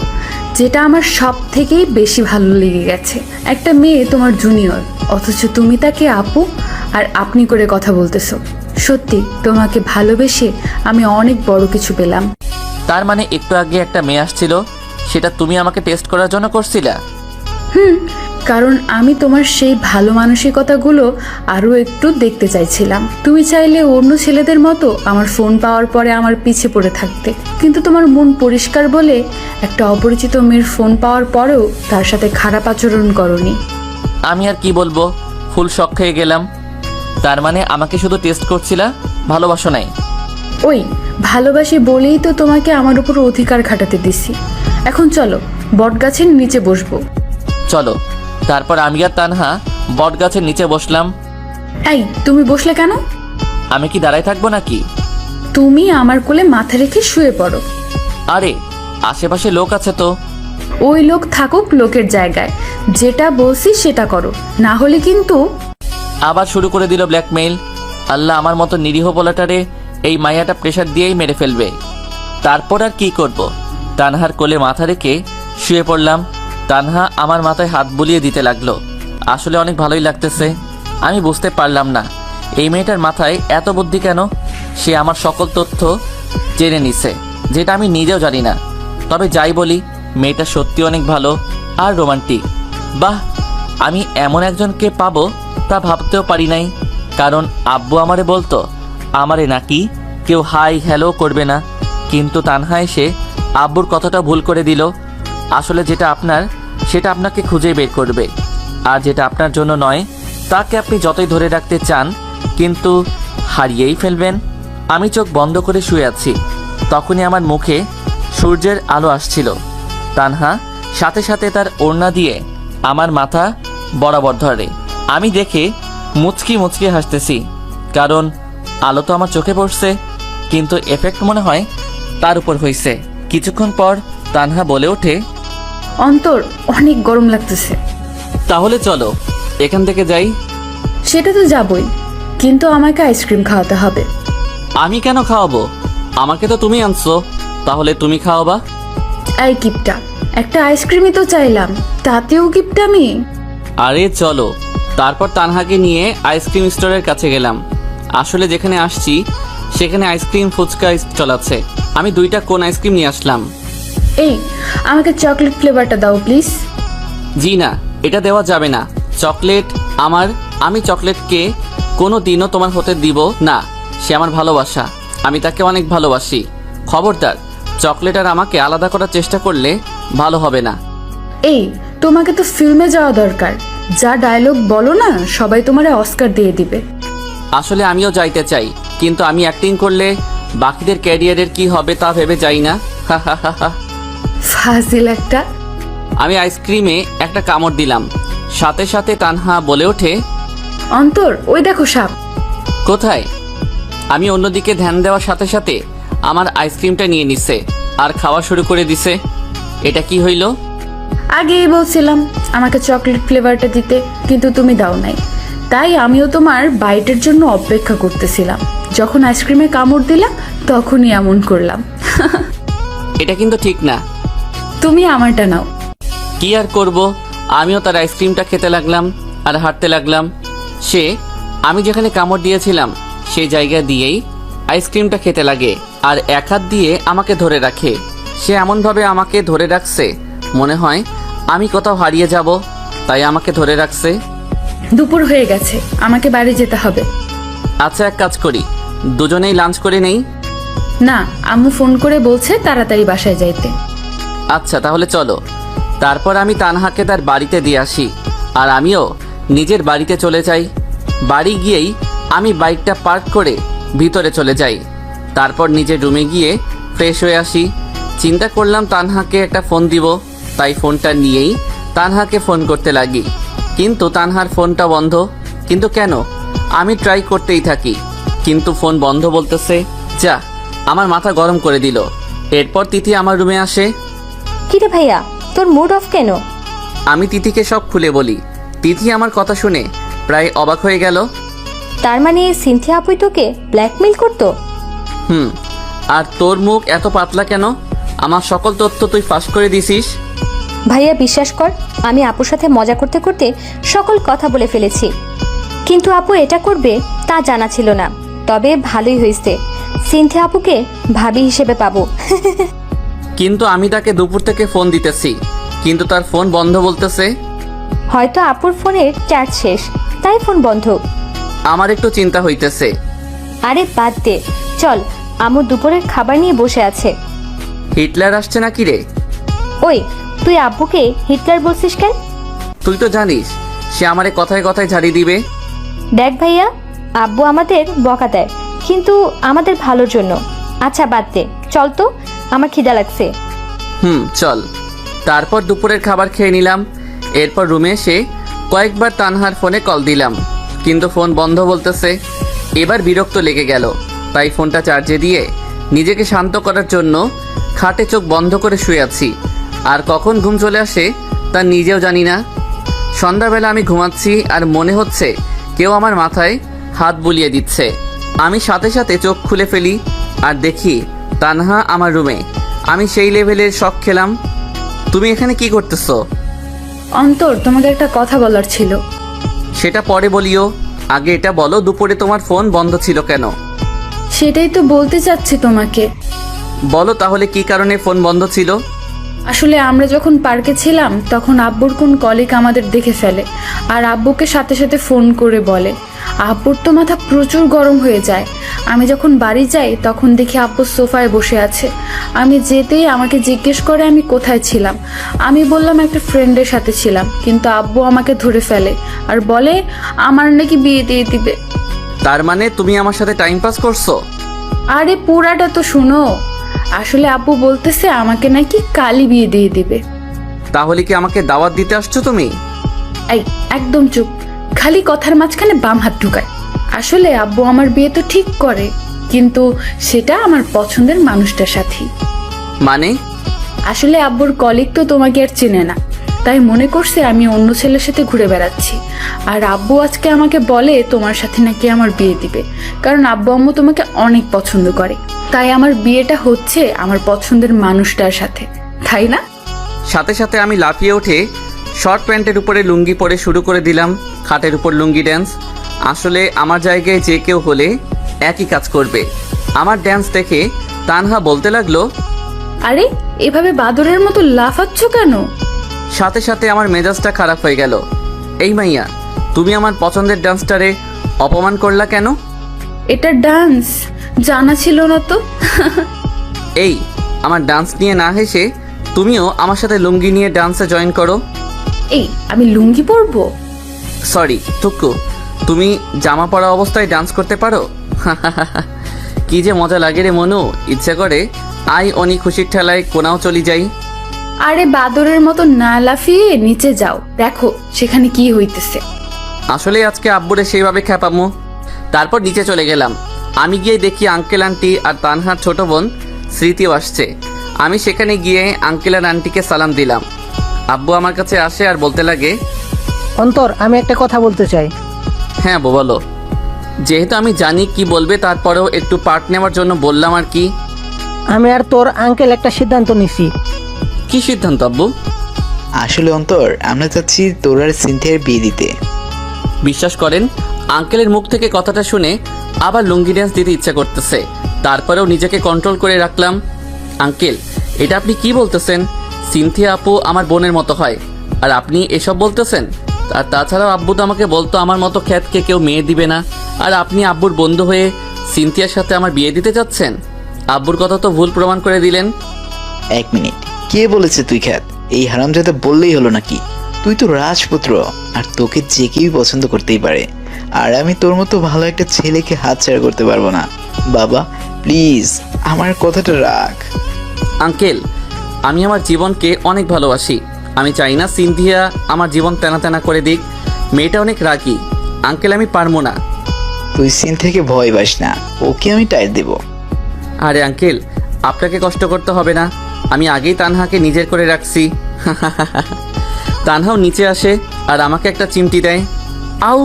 যেটা আমার সব থেকেই বেশি ভালো লেগে গেছে। একটা মেয়ে তোমার জুনিয়র, অথচ তুমি তাকে আপু আর আপনি করে কথা বলতেছো। সত্যি তোমাকে ভালোবেসে আমি অনেক বড় কিছু পেলাম। তার মানে একটু আগে একটা মেয়ে আসছিল, সেটা তুমি আমাকে টেস্ট করার জন্য করছিলা? কারণ আমি তোমার সেই ভালো মানসিকতাগুলো আরও একটু দেখতে চাইছিলাম। তুমি চাইলে অন্য ছেলেদের মতো আমার ফোন পাওয়ার পরে আমার পিছে পড়ে থাকতে, কিন্তু তোমার মন পরিষ্কার বলে একটা অপরিচিত মেয়ের ফোন পাওয়ার পরেও তার সাথে খারাপ আচরণ করনি। আমি আর কি বলবো, ফুল শক খেয়ে গেলাম। তার মানে আমাকে শুধু টেস্ট করছিলা, ভালোবাসো নাই? ওই ভালোবাসি বলেই তো তোমাকে আমার উপর অধিকার খাটাতে দিছি। এখন চলো বটগাছের নিচে বসবো। চলো। তারপর আমি আর তানহা বট গাছের নিচে বসলাম। এই, তুমি বসলে কেন? আমি কি দাঁড়ায় থাকবো নাকি? তুমি আমার কোলে মাথা রেখে শুয়ে পড়ো। আরে আশেপাশে লোক আছে তো। ওই লোক থাকুক লোকের জায়গায়, যেটা বলছি সেটা করো, না হলে কিন্তু। আবার শুরু করে দিল ব্ল্যাকমেইল। আল্লাহ, আমার মতো নিরীহ পোলাটারে এই মাইয়াটা প্রেশার দিয়েই মেরে ফেলবে। তারপর আর কি করব, তানহার কোলে মাথা রেখে শুয়ে পড়লাম। তানহা আমার মাথায় হাত বুলিয়ে দিতে লাগলো। আসলে অনেক ভালোই লাগতেছে। আমি বুঝতে পারলাম না এই মেয়েটার মাথায় এত বুদ্ধি কেন। সে আমার সকল তথ্য জেনে নিছে, যেটা আমি নিজেও জানি না। তবে যাই বলি, মেয়েটা সত্যি অনেক ভালো আর রোমান্টিক। বাহ, আমি এমন একজনকে পাবো তা ভাবতেও পারি নাই। কারণ আব্বু আমারে বলতো আমারে নাকি কেউ হাই হ্যালো করবে না, কিন্তু তানহা এসে আব্বুর কথাটা ভুল করে দিল। আসলে যেটা আপনার সেটা আপনাকে খুঁজে বের করবে, আর যেটা আপনার জন্য নয় তাকে আপনি যতই ধরে রাখতে চান কিন্তু হারিয়েই ফেলবেন। আমি চোখ বন্ধ করে শুয়ে আছি, তখনই আমার মুখে সূর্যের আলো আসছিল। তানহা সাথে সাথে তার ওড়না দিয়ে আমার মাথা বরাবর ধরে। আমি দেখে মুচকি মুচকি হাসতেছি, কারণ আলো তো আমার চোখে পড়ছে, কিন্তু এফেক্ট মনে হয় তার উপর হয়েছে। কিছুক্ষণ পর তানহা বলে ওঠে, অন্তর, অনেক গরম লাগতেছে। তাহলে চলো এখান থেকে যাই। সেটা তো যাবই, কিন্তু আমাকে আইসক্রিম খাওয়াতে হবে। আমি কেন খাওয়াবো? আমাকে তো তুমি আনছো, তাহলে তুমি খাওয়াবা। এই গিফটটা, একটা আইসক্রিমই তো চাইলাম, তাতেও গিফট আমি? আরে চলো। তারপর তানহাকে নিয়ে আইসক্রিম স্টোরের কাছে গেলাম। আসলে যেখানে আসছি সেখানে আইসক্রিম ফুচকা স্টল আছে। আমি 2টা কোন আইসক্রিম নিয়ে আসলাম। এই, আমাকে চকলেট ফ্লেভারটা দাও প্লিজ। জি না, এটা দেওয়া যাবে না। চকলেট আমি চকলেটকে কোনো দিনও তোমার হতে দিব না। সে আমার ভালোবাসা, আমি তাকে অনেক ভালোবাসি। খবরদার, চকলেট আর আমাকে আলাদা করার চেষ্টা করলে ভালো হবে না। এই, তোমাকে তো ফিল্মে যাওয়া দরকার। যা ডায়লগ বলো না, সবাই তোমারে অস্কার দিয়ে দিবে। আসলে আমিও যাইতে চাই, কিন্তু আমি অ্যাক্টিং করলে বাকিদের ক্যারিয়ারের কি হবে তা ভেবে যাই না। হা হা হা হা। ফাজিল একটা। আমি আইসক্রিমে একটা কামড় দিলাম, সাথে সাথে তানহা বলে ওঠে, অন্তর, ওই দেখো সাপ। কোথায়? আমি অন্যদিকে ধ্যান দেওয়ার সাথে সাথে আমার আইসক্রিমটা নিয়ে নিছে আর খাওয়া শুরু করে দিছে। এটা কি হইল? আগেই বলছিলাম আমাকে চকলেট ফ্লেভারটা দিতে, কিন্তু তুমি দাও নাই। তাই আমিও তোমার বাইটের জন্য অপেক্ষা করতেছিলাম। যখন আইসক্রিমে কামড় দিলাম তখনই এমন করলাম। এটা কিন্তু ঠিক না। তুমি আমারটা নাও। কি আর করব, আমিও তার আইসক্রিমটা খেতে লাগলাম আর হাঁটতে লাগলাম। সে আমি যেখানে কামড় দিয়েছিলাম সেই জায়গা দিয়েই আইসক্রিমটা খেতে লাগে আর এক হাত দিয়ে আমাকে ধরে রাখে। সে এমনভাবে আমাকে ধরে রাখছে মনে হয় আমি কোথাও হারিয়ে যাব, তাই আমাকে ধরে রাখছে। দুপুর হয়ে গেছে, আমাকে বাড়ি যেতে হবে। আচ্ছা, এক কাজ করি, দুজনেই লাঞ্চ করে নেই। না, আম্মু ফোন করে বলছে তাড়াতাড়ি বাসায় যাইতে। আচ্ছা তাহলে চলো। তারপর আমি তানহাকে তার বাড়িতে দিয়ে আসি আর আমিও নিজের বাড়িতে চলে যাই। বাড়ি গিয়েই আমি বাইকটা পার্ক করে ভিতরে চলে যাই। তারপর নিজের রুমে গিয়ে ফ্রেশ হয়ে আসি। চিন্তা করলাম তানহাকে একটা ফোন দিব, তাই ফোনটা নিয়েই তানহাকে ফোন করতে লাগি। কিন্তু তানহার ফোনটা বন্ধ। কিন্তু কেন? আমি ট্রাই করতেই থাকি, কিন্তু ফোন বন্ধ বলতেছে। যা, আমার মাথা গরম করে দিল। এরপর তিথি আমার রুমে আসে। কিরে ভাইয়া, তোর মুড অফ কেন? আমি তিথিকে সব খুলে বলি। তিথি আমার কথা শুনে প্রায় অবাক হয়ে গেল। তার মানে সিনথিয়া আপুই তোকে ব্ল্যাকমেইল করতো? আর তোর মুখ এত পাতলা কেন? আমার সকল তথ্য তুই ফাঁস করে দিছিস। ভাইয়া বিশ্বাস কর, আমি আপুর সাথে মজা করতে করতে সকল কথা বলে ফেলেছি। কিন্তু আপু এটা করবে তা জানা ছিল না। তবে ভালোই হয়েছে, সিনথিয়া আপুকে ভাবি হিসেবে পাবো। কিন্তু আমি তাকে দুপুর থেকে ফোন দিতেছি, কিন্তু তার ফোন বন্ধ বলতেছে। হয়তো আপুর ফোনের চার্জ শেষ, তাই ফোন বন্ধ। আমার একটু চিন্তা হইতেছে। আরে বাদ দে, চল, আমু দুপুরের খাবার নিয়ে বসে আছে। হিটলার আসছে নাকি রে? ওই, তুই আব্বুকে হিটলার বলছিস কেন? তুই তো জানিস সে আমারে কথায় কথায় ঝাড়ি দিবে। দেখ ভাইয়া, আব্বু আমাদের বকা দেয়, কিন্তু আমাদের ভালোর জন্য। আচ্ছা বাদ দে, চল তো, আমার খিদা লাগছে। চল। তারপর দুপুরের খাবার খেয়ে নিলাম। এরপর রুমে এসে কয়েকবার তানহার ফোনে কল দিলাম, কিন্তু ফোন বন্ধ বলতেছে। এবার বিরক্ত লেগে গেল, তাই ফোনটা চার্জে দিয়ে নিজেকে শান্ত করার জন্য খাটে চোখ বন্ধ করে শুয়ে আছি, আর কখন ঘুম চলে আসে তা নিজেও জানি না। সন্ধ্যাবেলা আমি ঘুমাচ্ছি আর মনে হচ্ছে কেউ আমার মাথায় হাত বুলিয়ে দিচ্ছে। আমি সাথে সাথে চোখ খুলে ফেলি আর দেখি তানহা আমার রুমে। আমি সেই লেভেলের শক খেলাম। তুমি এখানে কি করতেছো? অন্তর, তোমাকে একটা কথা বলার ছিল। সেটা পরে বলিও, আগে এটা বলো দুপুরে তোমার ফোন বন্ধ ছিল কেন? সেটাই তো বলতে চাচ্ছি তোমাকে। বলো তাহলে কি কারণে ফোন বন্ধ ছিল? আসলে আমরা যখন পার্কে ছিলাম তখন আব্বুর কোন কলিগ আমাদের দেখে ফেলে আর আব্বুকে সাথে সাথে ফোন করে বলে। আব্বুর তো মাথা প্রচুর গরম হয়ে যায়। আমি যখন বাড়ি যাই তখন দেখি আব্বু সোফায় বসে আছে। আমি যেতেই আমাকে জিজ্ঞেস করে আমি কোথায় ছিলাম। আমি বললাম একটা ফ্রেন্ডের সাথে ছিলাম, কিন্তু আব্বু আমাকে ধরে ফেলে আর বলে আমার নাকি বিয়ে দিয়ে দিবে। তার মানে তুমি আমার সাথে টাইম পাস করছো? আরে পুরাটা তো শুনো। আসলে আব্বু বলতেছে আমাকে নাকি কালই বিয়ে দিয়ে দিবে। তাহলে কি আমাকে দাওয়াত দিতে আসছো তুমি? এই একদম চুপ, খালি কথার মাঝখানে বাম হাত ঢুকায়। আসলে আব্বু আমার বিয়ে তো ঠিক করে, কিন্তু সেটা আমার পছন্দের মানুষটার সাথে। মানে? আসলে আব্বুর কলিগ তো তোমাকে আর চেনে না, তাই মনে করছে আমি অন্য ছেলের সাথে ঘুরে বেড়াচ্ছি। আর আব্বু আজকে আমাকে বলে তোমার সাথে নাকি আমার বিয়ে দিবে, কারণ আব্বু আম্মু তোমাকে অনেক পছন্দ করে। তাই আমার বিয়েটা হচ্ছে আমার পছন্দের মানুষটার সাথে, তাই না? সাথে সাথে আমি লাফিয়ে উঠে শর্ট প্যান্টের উপরে লুঙ্গি পরে শুরু করে দিলাম খাটের উপর লুঙ্গি ড্যান্স। আসলে আমার জায়গায় যে কেউ হলে একই কাজ করবে। আমার ড্যান্স দেখে তানহা বলতে লাগলো, আরে এভাবে বাদরের মতো লাফাচ্ছ কেন? সাথে সাথে আমার মেজাজটা খারাপ হয়ে গেল। এই মাইয়া, তুমি আমার পছন্দের ডান্সটারে অপমান করলা কেন? এটা ডান্স জানা ছিল না তো। এই আমার ডান্স নিয়ে না হেসে তুমিও আমার সাথে লুঙ্গি নিয়ে ডান্সে জয়েন করো। এই আমি লুঙ্গি পরবো? সরি টুকু, তুমি জামা পরা অবস্থায় ডান্স করতে পারো? কি যে মজা লাগে রে মনু, ইচ্ছে করে আই অনি খুশির ঠেলায় কোনাও চলি যাই। আরে বাদরের মতো না লাফিয়ে নিচে যাও, দেখো সেখানে কি হইতেছে। আসলে আজকে আব্বুরে সেইভাবে খ্যাপামো। তারপর নিচে চলে গেলাম। আমি গিয়ে দেখি আঙ্কেল আন্টি আর তানহার ছোট বোন স্মৃতিও আসছে। আমি সেখানে গিয়ে আঙ্কেল আর আন্টিকে সালাম দিলাম। আব্বু আমার কাছে আসে আর বলতে লাগে, অন্তর, আমি একটা কথা বলতে চাই। হ্যাঁ বলো। যেহেতু আমি জানি কি বলবে, তারপরেও একটু পার্ট নেওয়ার জন্য বললাম আর কি। আমি আর তোর আঙ্কেল একটা সিদ্ধান্ত নিছি। কি সিদ্ধান্ত আব্বু? আসলে অন্তর, আমরা চাচ্ছি তোর আর সিনথিয়ার বিয়ে দিতে। বিশ্বাস করেন, আঙ্কেলের মুখ থেকে কথাটা শুনে আবার লুঙ্গি ড্যান্স দিতে ইচ্ছা করতেছে। তারপরেও নিজেকে কন্ট্রোল করে রাখলাম। আঙ্কেল, এটা আপনি কি বলতেছেন? সিনথিয়া আপু আমার বোনের মতো হয়, আর আপনি এসব বলতেছেন? আর তাছাড়াও আব্বু তো আমাকে বলতো আমার মতো খ্যাতকে কেউ মেয়ে দিবে না, আর আপনি আব্বুর বন্ধু হয়ে সিনথিয়ার সাথে আমার বিয়ে দিতে চাচ্ছেন? আব্বুর কথা তো ভুল প্রমাণ করে দিলেন। এক মিনিট, কে বলেছে তুই খ্যাত? এই হারামজাদা বললেই হলো নাকি? তুই তো রাজপুত্র, আর তোকে যে কেউই পছন্দ করতেই পারে। আর আমি তোর মতো ভালো একটা ছেলেকে হাতছাড়া করতে পারবো না। বাবা প্লিজ, আমার কথাটা রাখ। আঙ্কেল, আমি আমার জীবনকে অনেক ভালোবাসি। আমি চাই না সিনথিয়া আমার জীবন তেনা তেনা করে দিক। মেয়েটা অনেক রাগী। আঙ্কেল, আমি পারবো না। তুই সিনথিয়াকে ভয় পাস না, ওকে আমি টাইট দেব। আরে আঙ্কেল, আপনাকে কষ্ট করতে হবে না। আমি আগেই তানহাকে নিজের করে রাখছি। তানহাও নিচে আসে আর আমাকে একটা চিমটি দেয়। আউ!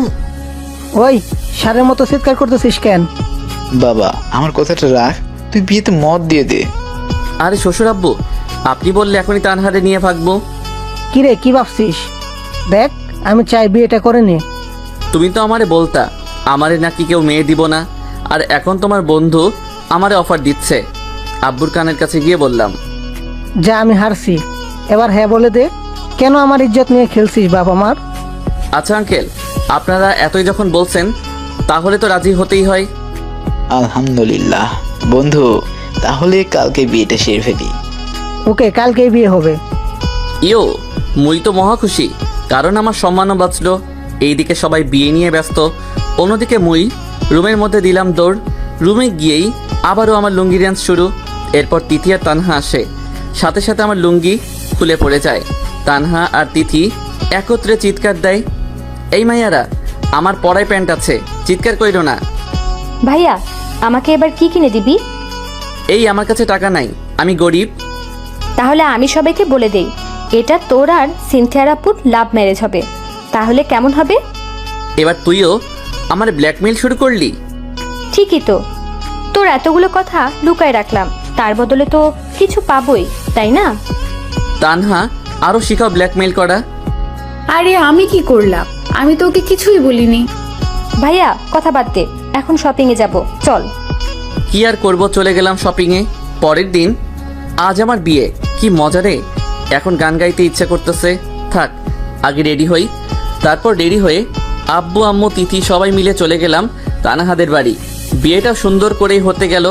ওই সারের মতো চিৎকার করতেছিস কেন? বাবা, আমার কথাটা রাখ, তুই বিয়েতে মত দিয়ে দে। আরে শ্বশুর আব্বু, আপনি বললে এখনই তানহারে নিয়ে ভাগবো। কিরে, কি ভাবছিস? দেখ, আমি চাই বিয়েটা করে নে। তুমি তো আমারে বলতা আমারে নাকি কেউ মেয়ে দিব না, আর এখন তোমার বন্ধু আমারে অফার দিচ্ছে। আব্বুর কানের কাছে গিয়ে বললাম, যা, আমি হারছি, এবার হ্যাঁ বলে দে। কেন আমার ইজ্জত নিয়ে খেলছিস বাপ আমার? আচ্ছা আঙ্কেল, আপনারা এতই যখন বলছেন তাহলে তো রাজি হতেই হয়। আলহামদুলিল্লাহ বন্ধু, তাহলে কালকে বিয়েটা সেরে ফেলি। ওকে, কালকেই বিয়ে হবে। ইয়ো, মুই তো মহা খুশি, কারণ আমার সম্মানও বাঁচলো। এইদিকে সবাই বিয়ে নিয়ে ব্যস্ত, অন্যদিকে মুই রুমের মধ্যে দিলাম দৌড়। রুমে গিয়েই আবারও আমার লুঙ্গি ড্যান্স শুরু। এরপর তিথি আর তানহা আসে, সাথে সাথে আমার লুঙ্গি খুলে পড়ে যায়। তানহা আর তিথি একত্রে চিৎকার দেয়, এই মাইয়ারা, আমার পরায় প্যান্ট আছে, চিৎকার কইরো না। ভাইয়া, আমাকে এবার কি কিনে দিবি? এই আমার কাছে টাকা নাই, আমি গরিব। তাহলে আমি সবাইকে বলে দেই এটা তোর আর সিনথিয়ার আপুর লাভ ম্যারেজ হবে। তাহলে কেমন হবে? এবার তুইও আমার ব্ল্যাকমেইল শুরু করলি। ঠিকই তো, তোর এতগুলো কথা লুকায় রাখলাম, তার বদলে তো কিছু পাবোই, তাই না? তানহা, আরও শিখাও ব্ল্যাকমেইল করা। আরে আমি কি করলাম? আমি তো ওকে কিছুই বলিনি। ভাইয়া কথা বাদ দে, এখন শপিংয়ে যাব, চল। কি আর করব, চলে গেলাম শপিংয়ে। পরের দিন, আজ আমার বিয়ে, কি মজা রে। এখন গান গাইতে ইচ্ছা করতেছে। থাক, আগে রেডি হই। তারপর রেডি হয়ে আব্বু আম্মু তিথি সবাই মিলে চলে গেলাম তানহাদের বাড়ি। বিয়েটা সুন্দর করেই হতে গেল।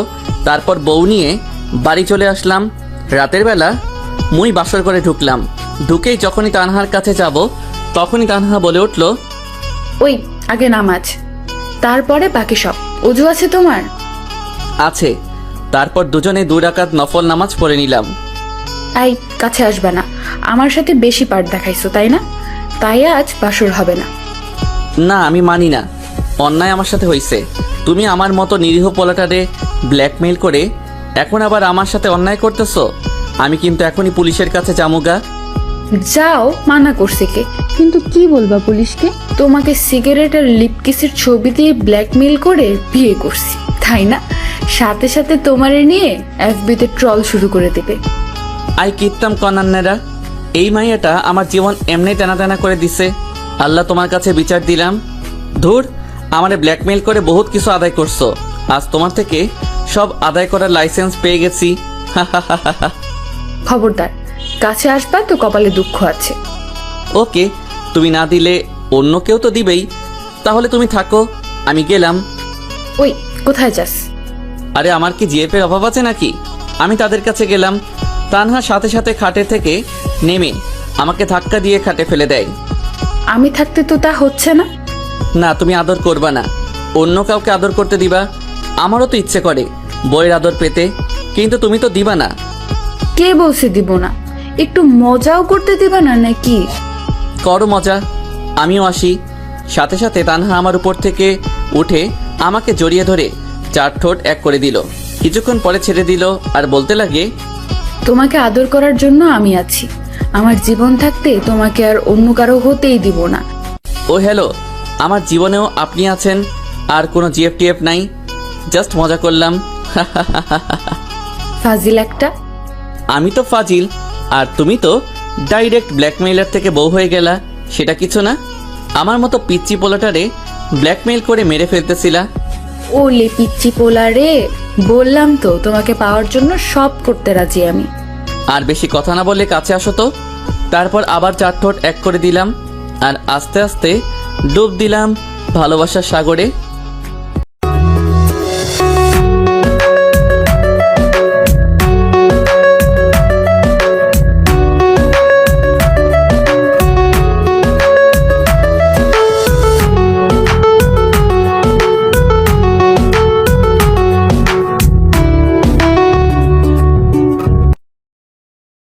তারপর বউ নিয়ে বাড়ি চলে আসলাম। রাতের বেলা মুই বাসর করে ঢুকলাম। ঢুকেই যখনই তানহার কাছে যাব, তখনই তানহা বলে উঠল, ওই আগে নামাজ, তারপরে বাকি সব। অজু আছে তোমার? আছে। তারপর দুজনে 2 রাকাত নফল নামাজ পড়ে নিলাম। আই, কাছে আসবে না। আমার সাথে বেশি পাঠ দেখাইছো, তাই না? তাই আজ বাসর হবে না। না, আমি মানি না। অন্যায় আমার সাথে হয়েছে। তুমি আমার মতো নিরীহ পোলাটারে ব্ল্যাকমেইল করে এখন আবার আমার সাথে অন্যায় করতেছো। আমি কিন্তু এখনই পুলিশের কাছে যামুগা। যাও, মানা করছে কে? কিন্তু কি বলবা পুলিশকে? তোমাকে সিগারেট আর লিপকিসের ছবি দিয়ে ব্ল্যাকমেইল করে বিয়ে করছি, তাই না? সাথে সাথে তোমারে নিয়ে এফবিতে ট্রল শুরু করে দেবে। আই কিত্তাম কনান্নেরা, এই মাইয়াটা আমার জীবন এমনি টানা টানা করে দিছে। আল্লাহ, তোমার কাছে বিচার দিলাম। ধুর, আমারে ব্ল্যাকমেইল করে বহুত কিছু আদায় করছো। আজ তোমার থেকে সব আদায় করার লাইসেন্স পেয়ে গেছি। খবরদার, কাছে আসবা তো কপালে দুঃখ আছে। ওকে, তুমি না দিলে অন্য কেউ তো দিবেই। তাহলে তুমি থাকো, আমি গেলাম। ওই, কোথায় যাস? আরে আমার কি জিএফের অভাব আছে নাকি? আমি তাদের কাছে গেলাম। তানহা সাথে সাথে খাটে থেকে নেমে আমাকে ধাক্কা দিয়ে খাটে ফেলে দেয়। আমি থাকতে তো তা হচ্ছে না। না, তুমি আদর করবা না, অন্য কাউকে আদর করতে দিবা। আমারও তো ইচ্ছে করে বইয়ের আদর পেতে, কিন্তু তুমি তো দিবা না। কে বলছে দিব না? একটু মজাও করতে দিবা না নাকি? করো মজা, আমিও আসি। সাথে সাথে তানহা আমার উপর থেকে উঠে আমাকে জড়িয়ে ধরে 4 ঠোঁট এক করে দিল। কিছুক্ষণ পরে ছেড়ে দিল আর বলতে লাগে, তোমাকে আদর করার জন্য আমি আছি। আমার জীবন থাকতে তোমাকে আর অন্য কারো হতেই দিব না। ও হ্যালো, আমার জীবনেও আপনি আছেন, আর কোনো জিএফটিএফ নাই। জাস্ট মজা করলাম। ফাজিল একটা। আমি তো ফাজিল, আর তুমি তো ডাইরেক্ট ব্ল্যাকমেইলার থেকে বউ হয়ে গেলা। সেটা কিছু না। আমার মতো পিচ্চি পোলাটারে ব্ল্যাকমেইল করে মেরে ফেলতেছিলা। ও লে পিচ্চি পোলা রে, বললাম তো তোমাকে পাওয়ার জন্য সব করতে রাজি আমি। আর বেশি কথা না বললে কাছে আসো তো। তারপর আবার 4 ঠোঁট এক করে দিলাম আর আস্তে আস্তে ডুব দিলাম ভালোবাসার সাগরে।